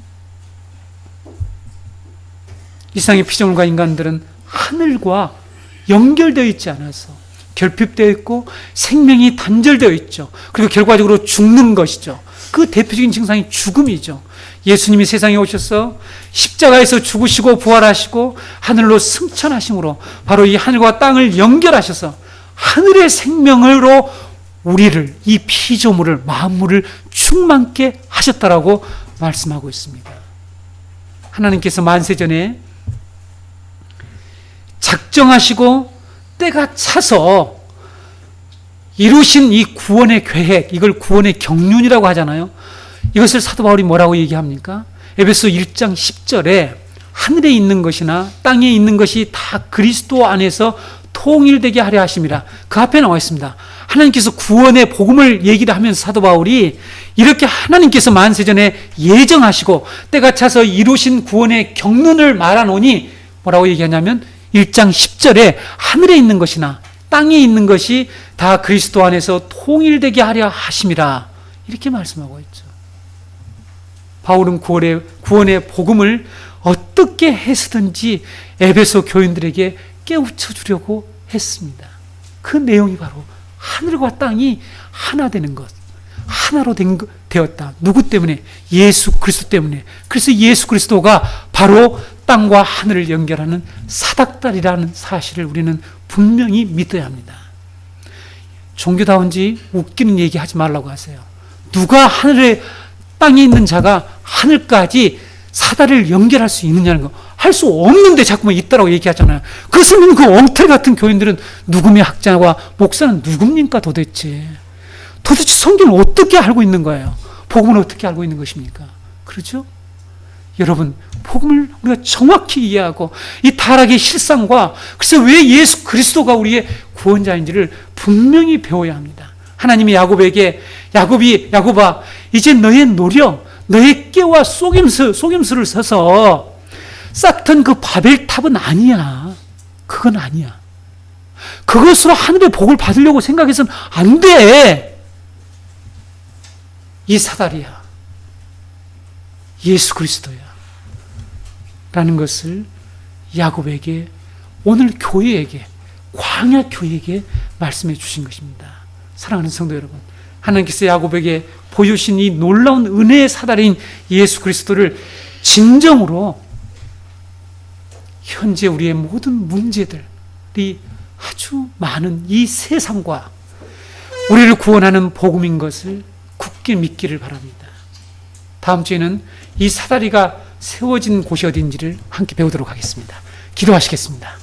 이 세상의 피조물과 인간들은 하늘과 연결되어 있지 않아서 결핍되어 있고 생명이 단절되어 있죠. 그리고 결과적으로 죽는 것이죠. 그 대표적인 증상이 죽음이죠. 예수님이 세상에 오셔서 십자가에서 죽으시고 부활하시고 하늘로 승천하심으로 바로 이 하늘과 땅을 연결하셔서 하늘의 생명으로 우리를, 이 피조물을, 만물을 충만케 하셨다라고 말씀하고 있습니다. 하나님께서 만세전에 작정하시고 때가 차서 이루신 이 구원의 계획, 이걸 구원의 경륜이라고 하잖아요. 이것을 사도 바울이 뭐라고 얘기합니까? 에베소 1장 10절에 하늘에 있는 것이나 땅에 있는 것이 다 그리스도 안에서 통일되게 하려 하심이라. 그 앞에 나와 있습니다. 하나님께서 구원의 복음을 얘기를 하면서 사도 바울이 이렇게 하나님께서 만세전에 예정하시고 때가 차서 이루신 구원의 경륜을 말하노니 뭐라고 얘기하냐면 1장 10절에 하늘에 있는 것이나 땅에 있는 것이 다 그리스도 안에서 통일되게 하려 하심이라. 이렇게 말씀하고 있죠. 바울은 구원의 복음을 어떻게 해서든지 에베소 교인들에게 깨우쳐 주려고 했습니다. 그 내용이 바로 하늘과 땅이 하나 되는 것, 하나로 되었다. 누구 때문에? 예수 그리스도 때문에. 그래서 예수 그리스도가 바로 땅과 하늘을 연결하는 사닥다리라는 사실을 우리는 분명히 믿어야 합니다. 종교다운지 웃기는 얘기 하지 말라고 하세요. 누가 하늘에, 땅에 있는 자가 하늘까지 사다리를 연결할 수 있느냐는 거, 할 수 없는데 자꾸만 있다라고 얘기하잖아요. 그것은 그 엉터리 같은 교인들은 누구의 학자와 목사는 누굽니까 도대체? 도대체 성경을 어떻게 알고 있는 거예요? 복음을 어떻게 알고 있는 것입니까? 그렇죠? 여러분, 복음을 우리가 정확히 이해하고 이 타락의 실상과 그래서 왜 예수 그리스도가 우리의 구원자인지를 분명히 배워야 합니다. 하나님이 야곱아, 이제 너의 노력, 너의 깨와 속임수를 써서 쌓던 그 바벨탑은 아니야. 그건 아니야. 그것으로 하늘의 복을 받으려고 생각해서는 안 돼. 이 사다리야. 예수 그리스도야. 라는 것을 야곱에게, 오늘 교회에게, 광야 교회에게 말씀해 주신 것입니다. 사랑하는 성도 여러분, 하나님께서 야곱에게 보여주신 이 놀라운 은혜의 사다리인 예수 그리스도를 진정으로 현재 우리의 모든 문제들이 아주 많은 이 세상과 우리를 구원하는 복음인 것을 굳게 믿기를 바랍니다. 다음 주에는 이 사다리가 세워진 곳이 어딘지를 함께 배우도록 하겠습니다. 기도하시겠습니다.